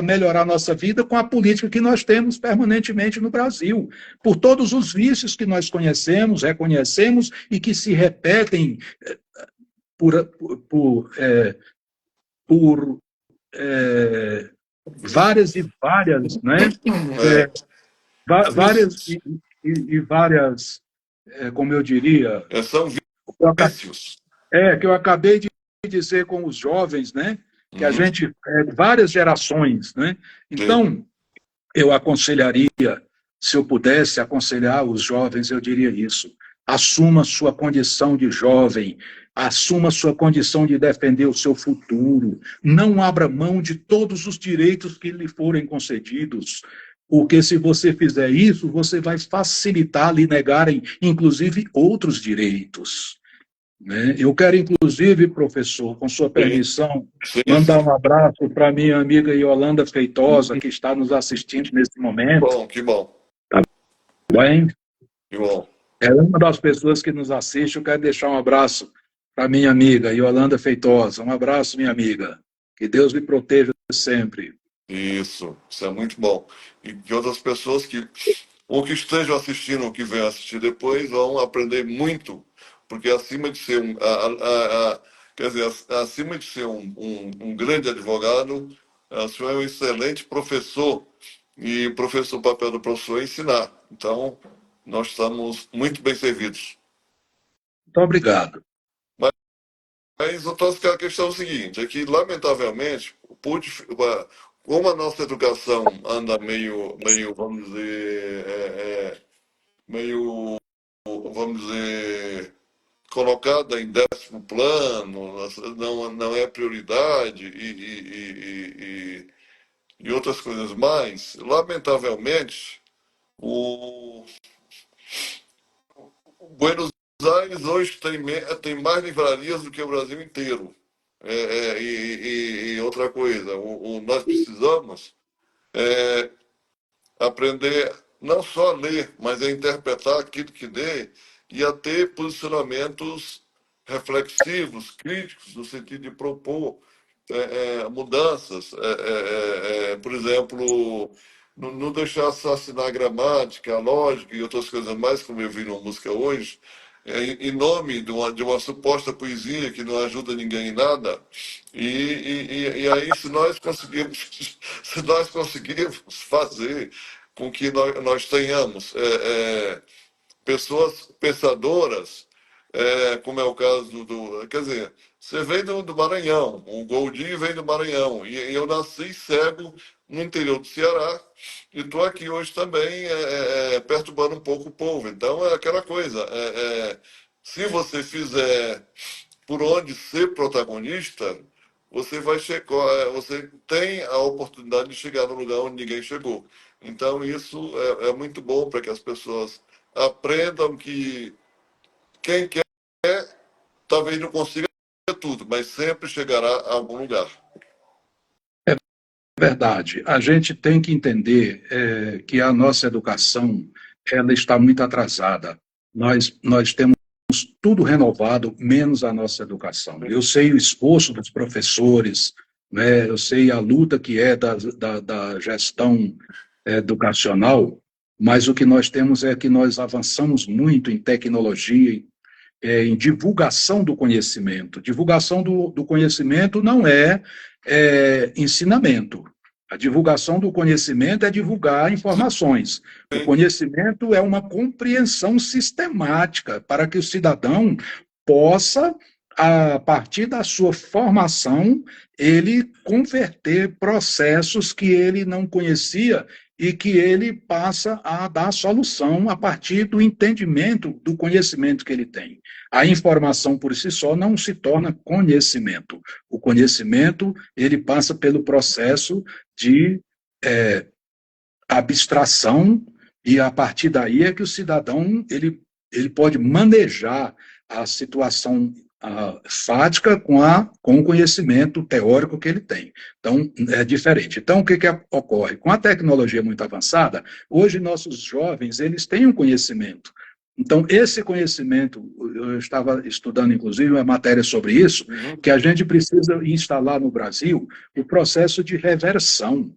melhorar nossa vida com a política que nós temos permanentemente no Brasil, por todos os vícios que nós conhecemos, reconhecemos e que se repetem por, por, é, por várias e várias, né? Várias e várias, como eu diria, São vícios. que eu acabei de dizer com os jovens, né? Que a gente, várias gerações, né? Então, eu aconselharia, se eu pudesse aconselhar os jovens, eu diria isso: assuma sua condição de jovem, assuma sua condição de defender o seu futuro, não abra mão de todos os direitos que lhe forem concedidos, porque se você fizer isso, você vai facilitar lhe negarem, inclusive, outros direitos. Né? Eu quero, inclusive, professor, com sua permissão, mandar um abraço para minha amiga Yolanda Feitosa, que está nos assistindo nesse momento. Bom, que bom. Tá bem? Que bom. É uma das pessoas que nos assiste. Eu quero deixar um abraço para minha amiga Yolanda Feitosa. Um abraço, minha amiga. Que Deus lhe proteja sempre. Isso é muito bom. E que outras pessoas ou que estejam assistindo ou que venham assistir depois vão aprender muito, porque acima de ser quer dizer, acima de ser um grande advogado, o senhor é um excelente professor, e o papel do professor é ensinar. Então, nós estamos muito bem servidos. Muito obrigado. Mas a questão é o seguinte, é que, lamentavelmente, como a nossa educação anda meio vamos dizer, vamos dizer, colocada em décimo plano, não é prioridade e outras coisas mais, lamentavelmente, o Buenos Aires hoje tem mais livrarias do que o Brasil inteiro. E outra coisa, nós precisamos aprender não só a ler, mas a interpretar aquilo que lê e a ter posicionamentos reflexivos, críticos, no sentido de propor mudanças. Por exemplo, não deixar assassinar a gramática, a lógica e outras coisas mais, como eu vi numa música hoje, em nome de uma suposta poesia que não ajuda ninguém em nada. E aí, se nós conseguirmos fazer com que nós tenhamos pessoas pensadoras, como é o caso Quer dizer, você vem do Maranhão, o Goldinho vem do Maranhão, e eu nasci cego no interior do Ceará, e estou aqui hoje também perturbando um pouco o povo. Então, é aquela coisa, se você fizer por onde ser protagonista, você vai chegar, você tem a oportunidade de chegar no lugar onde ninguém chegou. Então, isso é muito bom para que as pessoas aprendam que quem quer talvez não consiga tudo, mas sempre chegará a algum lugar. Verdade. A gente tem que entender que a nossa educação ela está muito atrasada. Nós temos tudo renovado, menos a nossa educação. Eu sei o esforço dos professores, né? Eu sei a luta que é da gestão educacional, mas o que nós temos é que nós avançamos muito em tecnologia, em divulgação do conhecimento. Divulgação do conhecimento não é ensinamento. A divulgação do conhecimento é divulgar informações. O Sim, conhecimento é uma compreensão sistemática para que o cidadão possa, a partir da sua formação, ele converter processos que ele não conhecia e que ele passa a dar solução a partir do entendimento, do conhecimento que ele tem. A informação por si só não se torna conhecimento. O conhecimento, ele passa pelo processo de abstração e a partir daí é que o cidadão ele pode manejar a situação fática com o conhecimento teórico que ele tem. Então, é diferente. Então, o que ocorre? Com a tecnologia muito avançada, hoje nossos jovens, eles têm um conhecimento. Então, esse conhecimento, eu estava estudando, inclusive, uma matéria sobre isso, que a gente precisa instalar no Brasil o processo de reversão.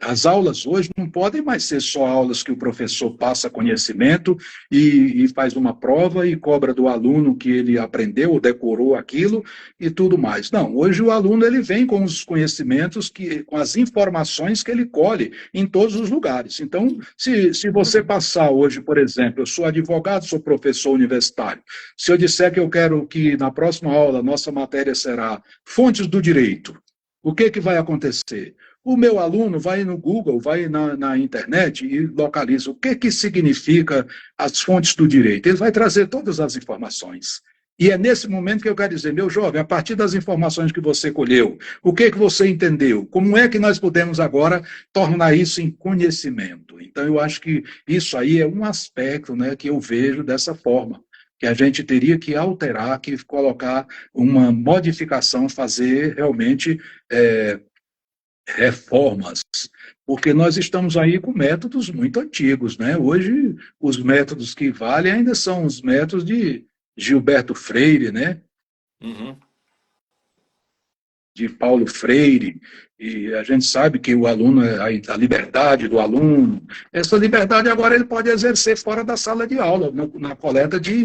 As aulas hoje não podem mais ser só aulas que o professor passa conhecimento e faz uma prova e cobra do aluno que ele aprendeu ou decorou aquilo e tudo mais. Não, hoje o aluno ele vem com os conhecimentos, com as informações que ele colhe em todos os lugares. Então, se você passar hoje, por exemplo, eu sou advogado, sou professor universitário, se eu disser que eu quero que na próxima aula nossa matéria será fontes do direito, o que vai acontecer? O meu aluno vai no Google, vai na internet e localiza o que significa as fontes do direito. Ele vai trazer todas as informações. E é nesse momento que eu quero dizer, meu jovem, a partir das informações que você colheu, o que você entendeu? Como é que nós podemos agora tornar isso em conhecimento? Então, eu acho que isso aí é um aspecto, né, que eu vejo dessa forma, que a gente teria que alterar, que colocar uma modificação, fazer realmente reformas, porque nós estamos aí com métodos muito antigos, né? Hoje, os métodos que valem ainda são os métodos de Gilberto Freire, né? uhum. De Paulo Freire, e a gente sabe que o aluno, a liberdade do aluno, essa liberdade agora ele pode exercer fora da sala de aula, na coleta de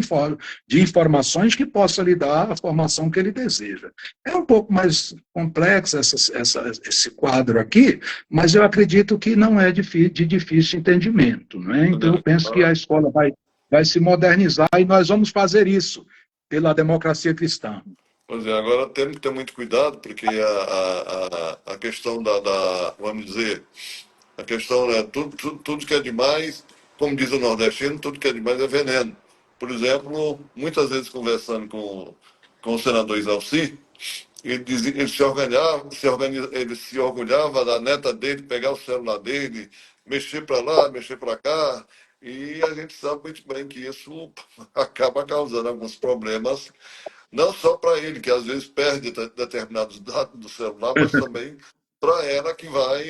informações que possa lhe dar a formação que ele deseja. É um pouco mais complexo esse quadro aqui, mas eu acredito que não é de difícil entendimento, não é? Então eu penso que a escola vai se modernizar e nós vamos fazer isso pela democracia cristã. Pois é, agora temos que ter muito cuidado, porque a questão vamos dizer, a questão é tudo que é demais, como diz o nordestino, tudo que é demais é veneno. Por exemplo, muitas vezes conversando com o senador Isalci, ele ele se orgulhava da neta dele pegar o celular dele, mexer para lá, mexer para cá, e a gente sabe muito bem que isso acaba causando alguns problemas não só para ele, que às vezes perde determinados dados do celular, mas também para ela que vai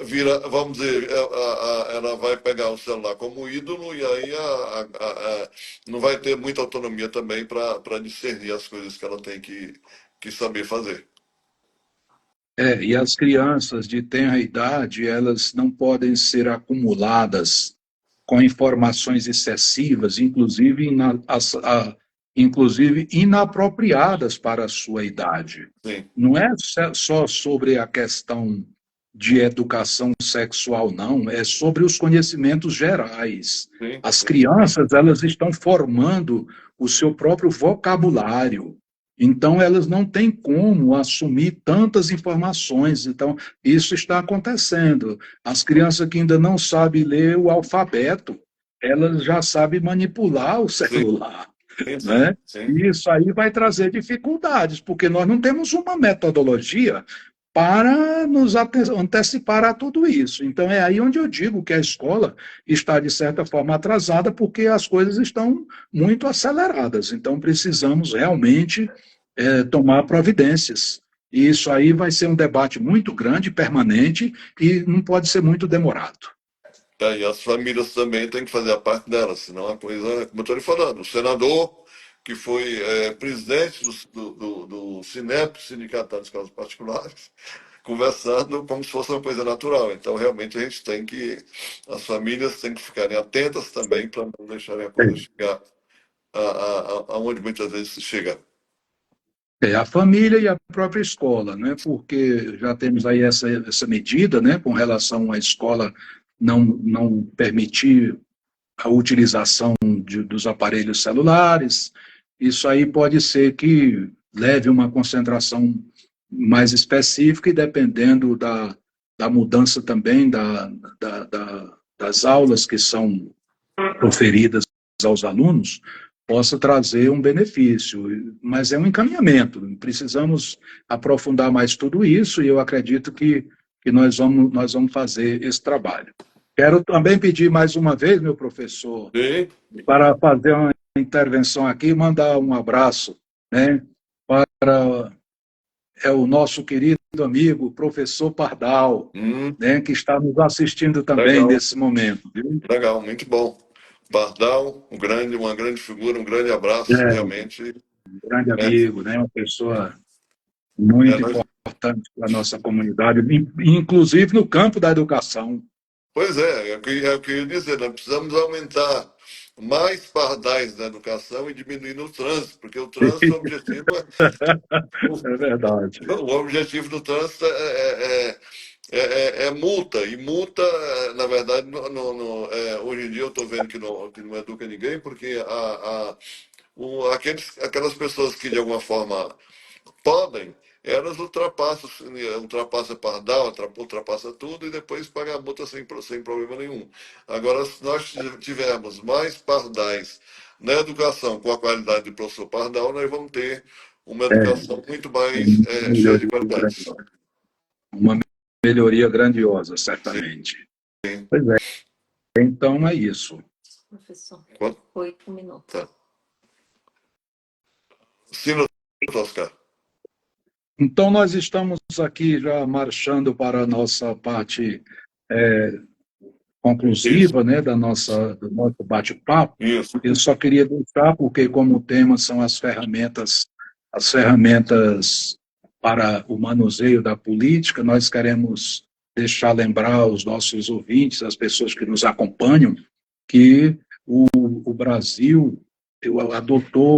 vira, vamos dizer, ela vai pegar o celular como ídolo e aí não vai ter muita autonomia também para discernir as coisas que ela tem que saber fazer. E as crianças de tenra idade, elas não podem ser acumuladas com informações excessivas, inclusive inapropriadas para a sua idade. Sim, Não é só sobre a questão de educação sexual, não, é sobre os conhecimentos gerais. sim, As sim. crianças, elas estão formando o seu próprio vocabulário. Então, elas não têm como assumir tantas informações. Então, isso está acontecendo. As crianças que ainda não sabem ler o alfabeto, elas já sabem manipular o Sim. celular. Sim, sim, né? sim. E isso aí vai trazer dificuldades, porque nós não temos uma metodologia para nos antecipar a tudo isso. Então, é aí onde eu digo que a escola está, de certa forma, atrasada, porque as coisas estão muito aceleradas. Então, precisamos realmente tomar providências. E isso aí vai ser um debate muito grande, permanente, e não pode ser muito demorado. E as famílias também têm que fazer a parte delas, senão a coisa, como eu estou lhe falando, o senador, que foi presidente do SINEP, Sindicato das Escolas Particulares, conversando como se fosse uma coisa natural. Então, realmente, a gente tem que, as famílias têm que ficarem atentas também para não deixarem a coisa chegar aonde muitas vezes se chega. A família e a própria escola, né? Porque já temos aí essa medida, né, com relação à escola não permitir a utilização dos aparelhos celulares. Isso aí pode ser que leve uma concentração mais específica e dependendo da mudança também das aulas que são proferidas aos alunos, possa trazer um benefício, mas é um encaminhamento, precisamos aprofundar mais tudo isso e eu acredito que nós vamos fazer esse trabalho. Quero também pedir mais uma vez, meu professor, Sim, para fazer uma intervenção aqui e mandar um abraço, né, para o nosso querido amigo, professor Pardal, né, que está nos assistindo também legal, nesse momento. Viu? legal, muito bom. Pardal, uma grande figura, um grande abraço, É, realmente. um grande É, amigo, né, uma pessoa muito nós, importante para a nossa comunidade, inclusive no campo da educação. pois é o que eu ia dizer, nós precisamos aumentar mais pardais na educação e diminuir no trânsito, porque o trânsito, É verdade. o objetivo do trânsito é multa, e multa, na verdade, hoje em dia eu estou vendo que não educa ninguém, porque aquelas pessoas que de alguma forma podem, elas ultrapassa pardal, ultrapassa tudo e depois paga a multa sem problema nenhum. Agora, se nós tivermos mais pardais na educação com a qualidade do professor Pardal, nós vamos ter uma É, educação muito mais uma cheia de melhoria qualidade. grandiosa. Uma melhoria grandiosa, Sim, certamente. sim. Pois é, então é isso. Professor, Quanto? 8 minutos. Tá. Sim, Oscar. Então, nós estamos aqui já marchando para a nossa parte Isso, conclusiva, né, do nosso bate-papo. isso. Eu só queria deixar, porque como o tema são as ferramentas para o manuseio da política, nós queremos lembrar aos nossos ouvintes, às pessoas que nos acompanham, que o Brasil adotou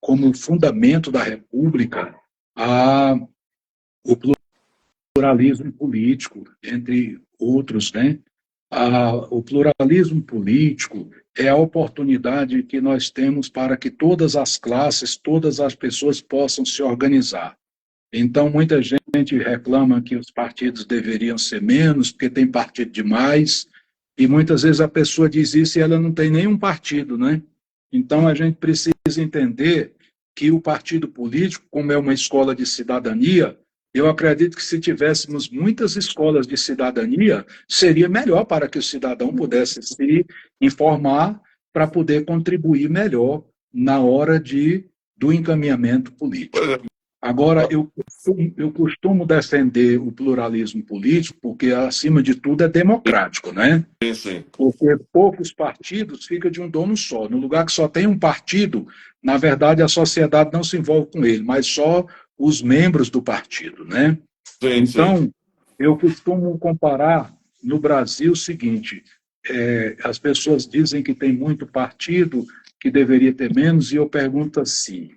como fundamento da República o pluralismo político, entre outros, né? O pluralismo político é a oportunidade que nós temos para que todas as classes, todas as pessoas possam se organizar. Então, muita gente reclama que os partidos deveriam ser menos, porque tem partido demais, e muitas vezes a pessoa diz isso e ela não tem nenhum partido, né? Então, a gente precisa entender que o partido político, como é uma escola de cidadania, eu acredito que se tivéssemos muitas escolas de cidadania, seria melhor para que o cidadão pudesse se informar para poder contribuir melhor na hora do encaminhamento Pois político. é. Agora, eu costumo defender o pluralismo político porque, acima de tudo, é democrático, né? Sim, sim. Porque poucos partidos ficam de um dono só. No lugar que só tem um partido, na verdade, a sociedade não se envolve com ele, mas só os membros do partido, né? Sim, sim. Então, eu costumo comparar no Brasil o seguinte: as pessoas dizem que tem muito partido, que deveria ter menos, e eu pergunto assim,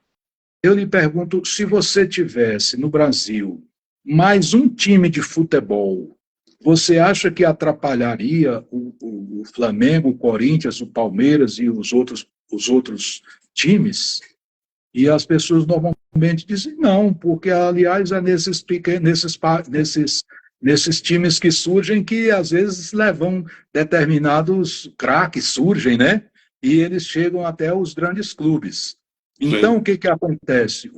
eu lhe pergunto, se você tivesse no Brasil mais um time de futebol, você acha que atrapalharia o Flamengo, o Corinthians, o Palmeiras e os outros times? E as pessoas normalmente dizem não, porque, aliás, é nesses times que surgem que, às vezes, levam determinados craques, surgem, né? e eles chegam até os grandes clubes. Então, sim, o que que acontece?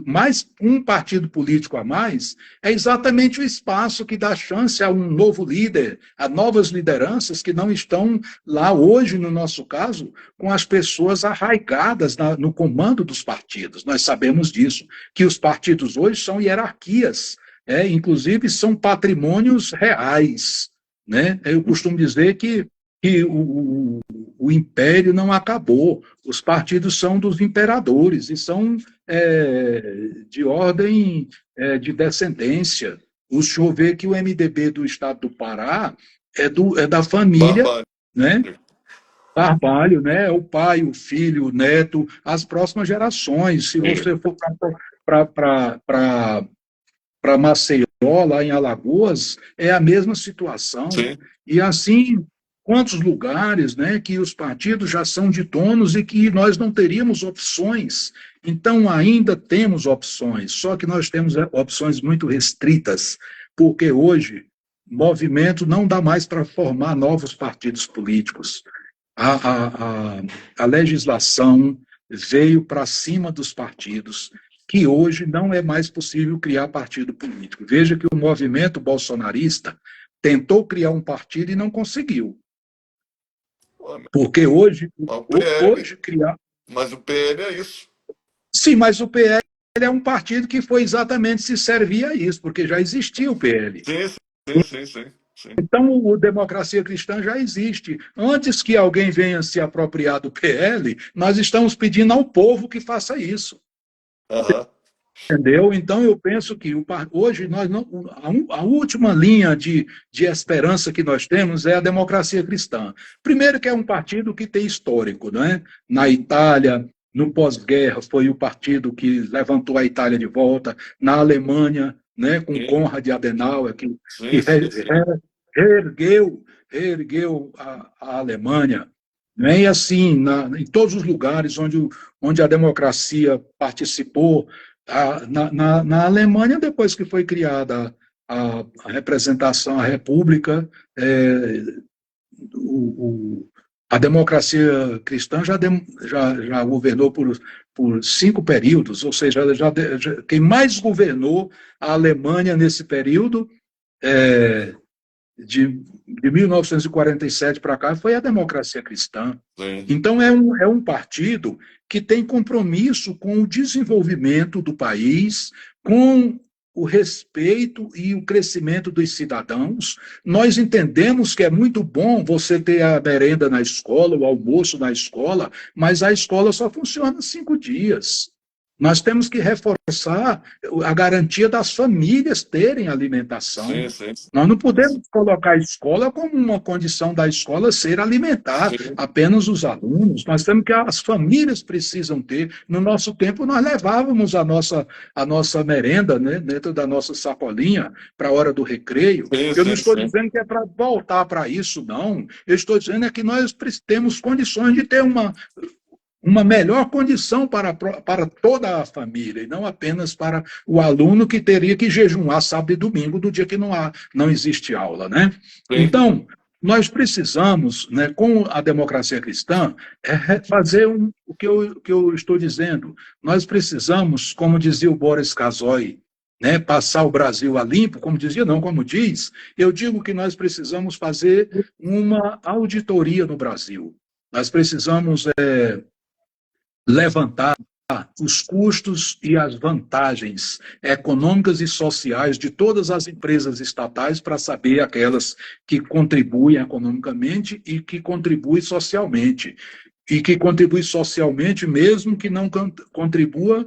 Mais um partido político a mais é exatamente o espaço que dá chance a um novo líder, a novas lideranças que não estão lá hoje, no nosso caso, com as pessoas arraigadas no comando dos partidos. Nós sabemos disso, que os partidos hoje são hierarquias, inclusive são patrimônios reais. Né? Eu costumo dizer que o império não acabou. Os partidos são dos imperadores e são de ordem de descendência. O senhor vê que o MDB do estado do Pará é da família, barbárie. né? Carvalho, né? O pai, o filho, o neto, as próximas gerações. Se você for para Maceió, lá em Alagoas, é a mesma situação. Sim, E assim, quantos lugares, né, que os partidos já são de donos e que nós não teríamos opções. Então, ainda temos opções, só que nós temos opções muito restritas, porque hoje movimento não dá mais para formar novos partidos políticos. A, a, a legislação veio para cima dos partidos, que hoje não é mais possível criar partido político. Veja que o movimento bolsonarista tentou criar um partido e não conseguiu. Porque o PL, hoje criar. mas o PL é isso. Sim, mas o PL é um partido que foi exatamente se servir a isso, porque já existia o PL. Sim, sim, sim, sim, sim. Então, o Democracia Cristã já existe. Antes que alguém venha se apropriar do PL, nós estamos pedindo ao povo que faça isso. Aham. Entendeu? Então, eu penso que hoje nós não, a última linha de esperança que nós temos é a democracia cristã. Primeiro, que é um partido que tem histórico, né? Na Itália, no pós-guerra, foi o partido que levantou a Itália de volta. Na Alemanha, né, com Sim, Konrad Adenauer, que sim, sim, sim. reergueu a Alemanha. Né? E assim, em todos os lugares onde a democracia participou, na Alemanha, depois que foi criada a representação, a república, a democracia cristã já governou por 5 períodos, ou seja, quem mais governou a Alemanha nesse período, de 1947 para cá, foi a democracia cristã. Sim. Então, é um partido que tem compromisso com o desenvolvimento do país, com o respeito e o crescimento dos cidadãos. Nós entendemos que é muito bom você ter a merenda na escola, o almoço na escola, mas a escola só funciona 5 dias. Nós temos que reforçar a garantia das famílias terem alimentação. Sim, sim, Nós não podemos colocar a escola como uma condição da escola ser alimentar sim, apenas os alunos. Nós temos que as famílias precisam ter. No nosso tempo, nós levávamos a nossa merenda, né, dentro da nossa sacolinha para a hora do recreio. sim, Eu não sim, estou sim. dizendo que é para voltar para isso, não. Eu estou dizendo que nós temos condições de ter uma melhor condição para toda a família, e não apenas para o aluno que teria que jejuar sábado e domingo, do dia que não existe aula. Né? Sim. Então, nós precisamos, né, com a democracia cristã, fazer o que eu estou dizendo. Nós precisamos, como dizia o Boris Casoy, né, passar o Brasil a limpo, como dizia, não, como diz, eu digo que nós precisamos fazer uma auditoria no Brasil. Nós precisamos levantar os custos e as vantagens econômicas e sociais de todas as empresas estatais para saber aquelas que contribuem economicamente e que contribuem socialmente. E que contribui socialmente, mesmo que não contribua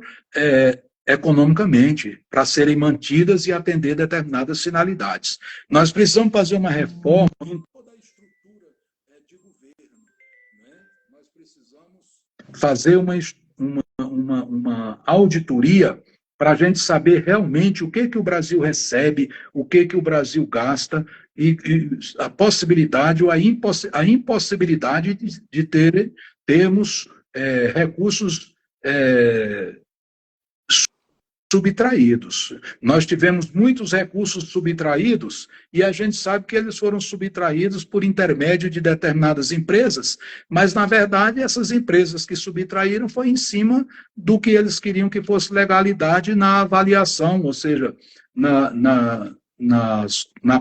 economicamente, para serem mantidas e atender determinadas finalidades. Nós precisamos fazer uma reforma em toda a estrutura de governo. Né? Nós precisamos fazer uma auditoria para a gente saber realmente o que o Brasil recebe, o que o Brasil gasta, e a possibilidade ou a impossibilidade de termos recursos subtraídos. Nós tivemos muitos recursos subtraídos e a gente sabe que eles foram subtraídos por intermédio de determinadas empresas, mas, na verdade, essas empresas que subtraíram foi em cima do que eles queriam que fosse legalidade na avaliação, ou seja, na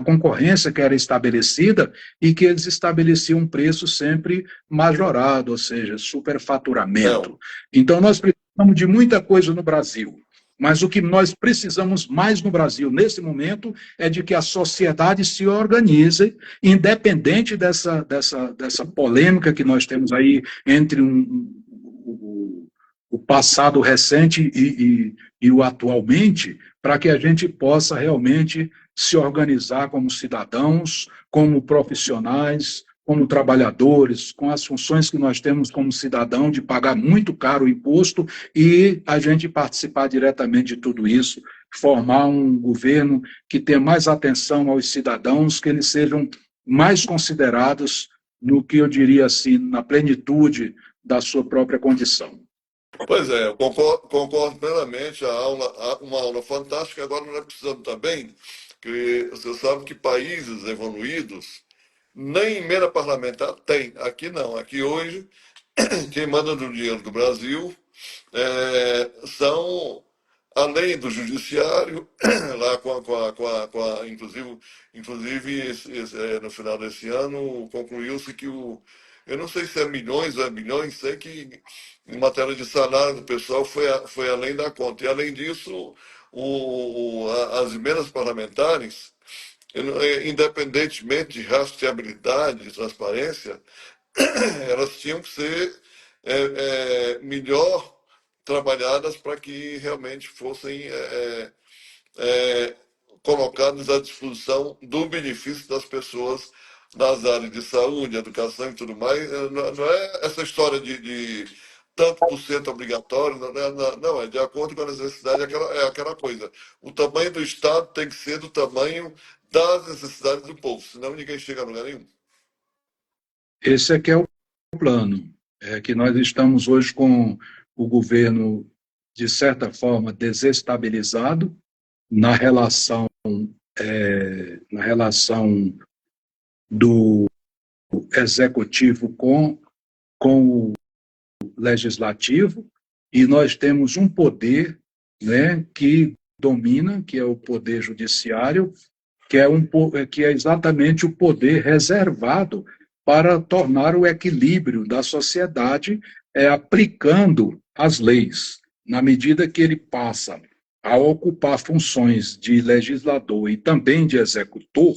concorrência que era estabelecida e que eles estabeleciam um preço sempre majorado, ou seja, superfaturamento. Então, nós precisamos de muita coisa no Brasil. Mas o que nós precisamos mais no Brasil, nesse momento, é de que a sociedade se organize, independente dessa polêmica que nós temos aí entre o passado recente e o atualmente, para que a gente possa realmente se organizar como cidadãos, como profissionais, como trabalhadores, com as funções que nós temos como cidadão de pagar muito caro o imposto e a gente participar diretamente de tudo isso, formar um governo que tenha mais atenção aos cidadãos, que eles sejam mais considerados no que eu diria assim, na plenitude da sua própria condição. Pois é, eu concordo plenamente. Uma aula fantástica. Agora nós precisamos também, que você sabe que países evoluídos nem emenda parlamentar tem. Aqui não. Aqui hoje, quem manda no dinheiro do Brasil são, além do judiciário, lá inclusive no final desse ano, concluiu-se que eu não sei se é milhões ou é bilhões, sei que em matéria de salário do pessoal foi além da conta. E além disso, as emendas parlamentares, independentemente de rastreabilidade e transparência, elas tinham que ser melhor trabalhadas para que realmente fossem colocadas à disposição do benefício das pessoas nas áreas de saúde, educação e tudo mais. Não é essa história de tanto por cento obrigatório, não, é de acordo com a necessidade, é aquela coisa. O tamanho do Estado tem que ser do tamanho das necessidades do povo, senão ninguém chega a lugar nenhum. Esse aqui é o plano, que nós estamos hoje com o governo, de certa forma, desestabilizado na relação do executivo com o legislativo, e nós temos um poder, né, que domina, que é o poder judiciário, que é exatamente o poder reservado para tornar o equilíbrio da sociedade aplicando as leis. Na medida que ele passa a ocupar funções de legislador e também de executor,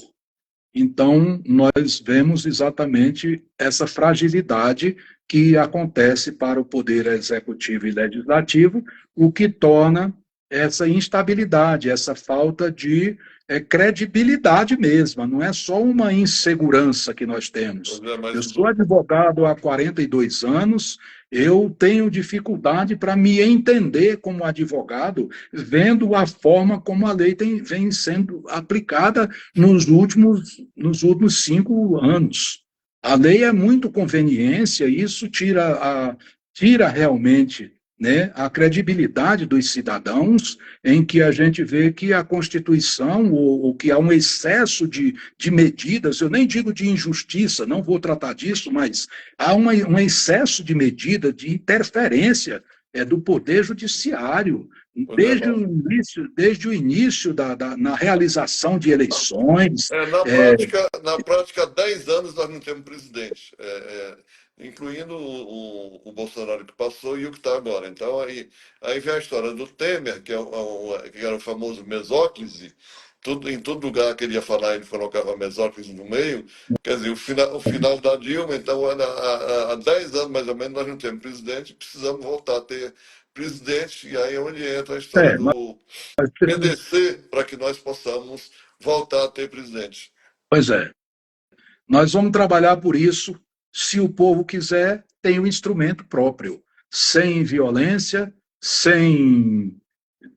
então nós vemos exatamente essa fragilidade que acontece para o poder executivo e legislativo, o que torna essa instabilidade, essa falta de credibilidade mesma, não é só uma insegurança que nós temos. Eu sou advogado há 42 anos, eu tenho dificuldade para me entender como advogado, vendo a forma como a lei vem sendo aplicada nos últimos 5 anos. A lei é muito conveniência, e isso tira realmente, né, a credibilidade dos cidadãos, em que a gente vê que a Constituição, ou que há um excesso de medidas, eu nem digo de injustiça, não vou tratar disso, mas há um excesso de medida, de interferência do Poder Judiciário, desde o início na realização de eleições. Na prática, há 10 anos nós não temos presidente. Incluindo o Bolsonaro que passou e o que está agora. Então, aí vem a história do Temer, que era o famoso mesóclise. Em todo lugar que ele ia falar, ele colocava mesóclise no meio. Quer dizer, o final da Dilma, então, há 10 anos mais ou menos, nós não temos presidente, precisamos voltar a ter presidente, e aí é onde entra a história do PDC, para que nós possamos voltar a ter presidente. Pois é. Nós vamos trabalhar por isso. Se o povo quiser, tem um instrumento próprio, sem violência, sem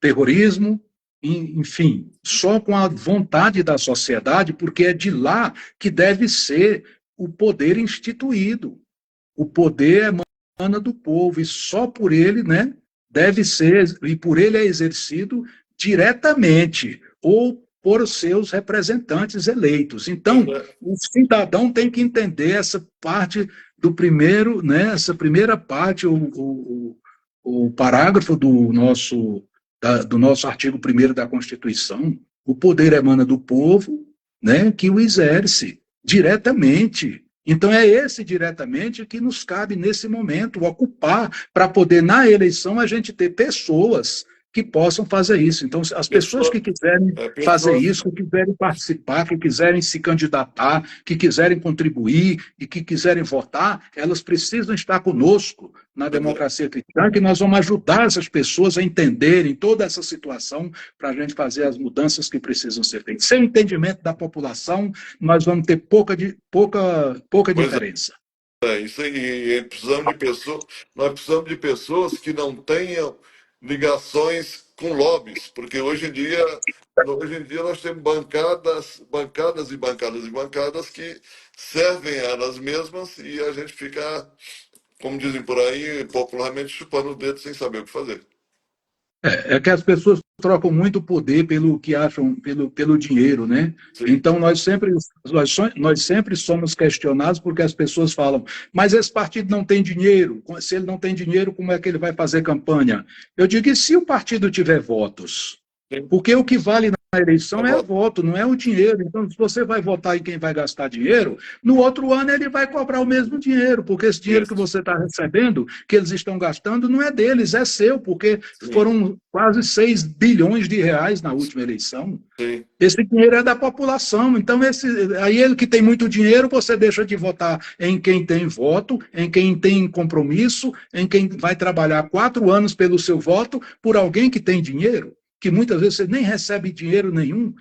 terrorismo, enfim, só com a vontade da sociedade, porque é de lá que deve ser o poder instituído. O poder emana do povo, e só por ele, né, deve ser, e por ele é exercido diretamente, ou por seus representantes eleitos. Então, o cidadão tem que entender essa parte do primeiro, né, essa primeira parte, o parágrafo do nosso artigo 1º da Constituição. O poder emana do povo, né, que o exerce diretamente. Então, é esse diretamente que nos cabe, nesse momento, ocupar, para poder, na eleição, a gente ter pessoas que possam fazer isso. Então, as pessoas que quiserem fazer isso, que quiserem participar, que quiserem se candidatar, que quiserem contribuir e que quiserem votar, elas precisam estar conosco na democracia cristã, que nós vamos ajudar essas pessoas a entenderem toda essa situação para a gente fazer as mudanças que precisam ser feitas. Sem o entendimento da população, nós vamos ter pouca diferença. Isso aí, nós precisamos de pessoas que não tenham ligações com lobbies, porque hoje em dia nós temos bancadas e bancadas e bancadas que servem a elas mesmas e a gente fica, como dizem por aí, popularmente chupando o dedo sem saber o que fazer. É que as pessoas trocam muito poder pelo que acham, pelo dinheiro, né? Sim. Então, nós sempre somos questionados porque as pessoas falam, mas esse partido não tem dinheiro, se ele não tem dinheiro, como é que ele vai fazer campanha? Eu digo, e se o partido tiver votos? Sim. Porque o que vale na eleição é o voto, não é o dinheiro. Então, se você vai votar em quem vai gastar dinheiro, no outro ano ele vai cobrar o mesmo dinheiro, porque esse dinheiro que você está recebendo, que eles estão gastando, não é deles, é seu, porque foram quase 6 bilhões de reais na última eleição. Sim. Esse dinheiro é da população. Então, aí ele que tem muito dinheiro, você deixa de votar em quem tem voto, em quem tem compromisso, em quem vai trabalhar 4 anos pelo seu voto, por alguém que tem dinheiro, que muitas vezes você nem recebe dinheiro nenhum,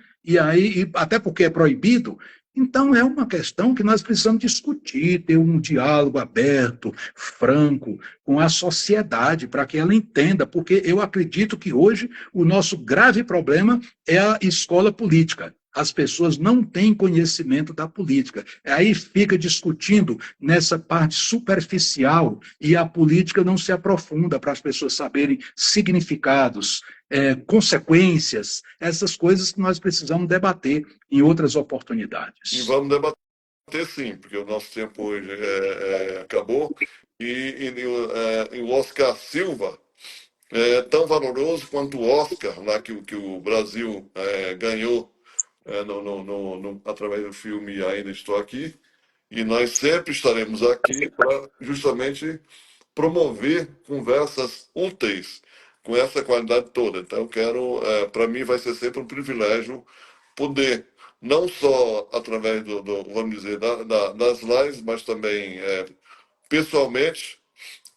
até porque é proibido. Então, é uma questão que nós precisamos discutir, ter um diálogo aberto, franco, com a sociedade, para que ela entenda, porque eu acredito que hoje o nosso grave problema é a escola política. As pessoas não têm conhecimento da política. Aí fica discutindo nessa parte superficial e a política não se aprofunda para as pessoas saberem significados, consequências, essas coisas que nós precisamos debater em outras oportunidades. E vamos debater sim, porque o nosso tempo hoje acabou. E o Oscar Silva é tão valoroso quanto o Oscar lá que o Brasil ganhou através do filme Ainda Estou Aqui, e nós sempre estaremos aqui para justamente promover conversas úteis com essa qualidade toda. Então, para mim vai ser sempre um privilégio poder, não só através vamos dizer, das lives, mas também pessoalmente,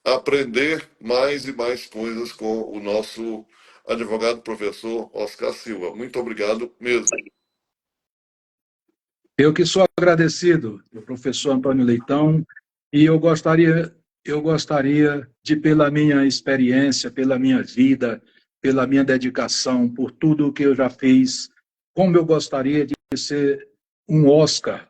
aprender mais e mais coisas com o nosso advogado professor Oscar Silva. Muito obrigado mesmo. Eu que sou agradecido, professor Antônio Leitão, e eu gostaria de, pela minha experiência, pela minha vida, pela minha dedicação, por tudo o que eu já fiz, como eu gostaria de ser um Oscar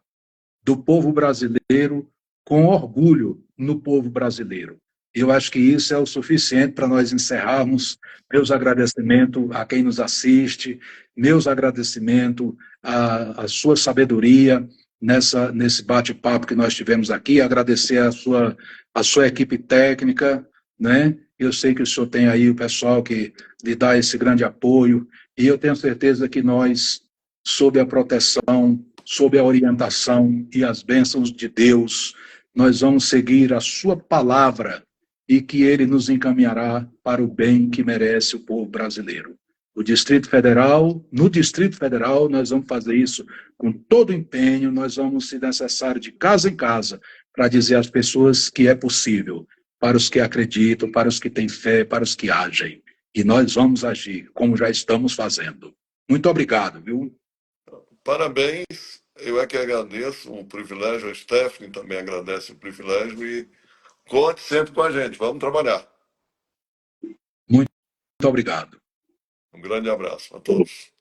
do povo brasileiro, com orgulho no povo brasileiro. Eu acho que isso é o suficiente para nós encerrarmos. Meus agradecimentos a quem nos assiste, meus agradecimentos à sua sabedoria nesse bate-papo que nós tivemos aqui, agradecer a sua equipe técnica, né? Eu sei que o senhor tem aí o pessoal que lhe dá esse grande apoio, e eu tenho certeza que nós, sob a proteção, sob a orientação e as bênçãos de Deus, nós vamos seguir a sua palavra e que ele nos encaminhará para o bem que merece o povo brasileiro. No Distrito Federal, nós vamos fazer isso com todo empenho, nós vamos, se necessário, de casa em casa, para dizer às pessoas que é possível, para os que acreditam, para os que têm fé, para os que agem. E nós vamos agir, como já estamos fazendo. Muito obrigado, viu? Parabéns, eu é que agradeço o privilégio, a Stephanie também agradece o privilégio e conte sempre com a gente, vamos trabalhar. Muito obrigado. Um grande abraço a todos.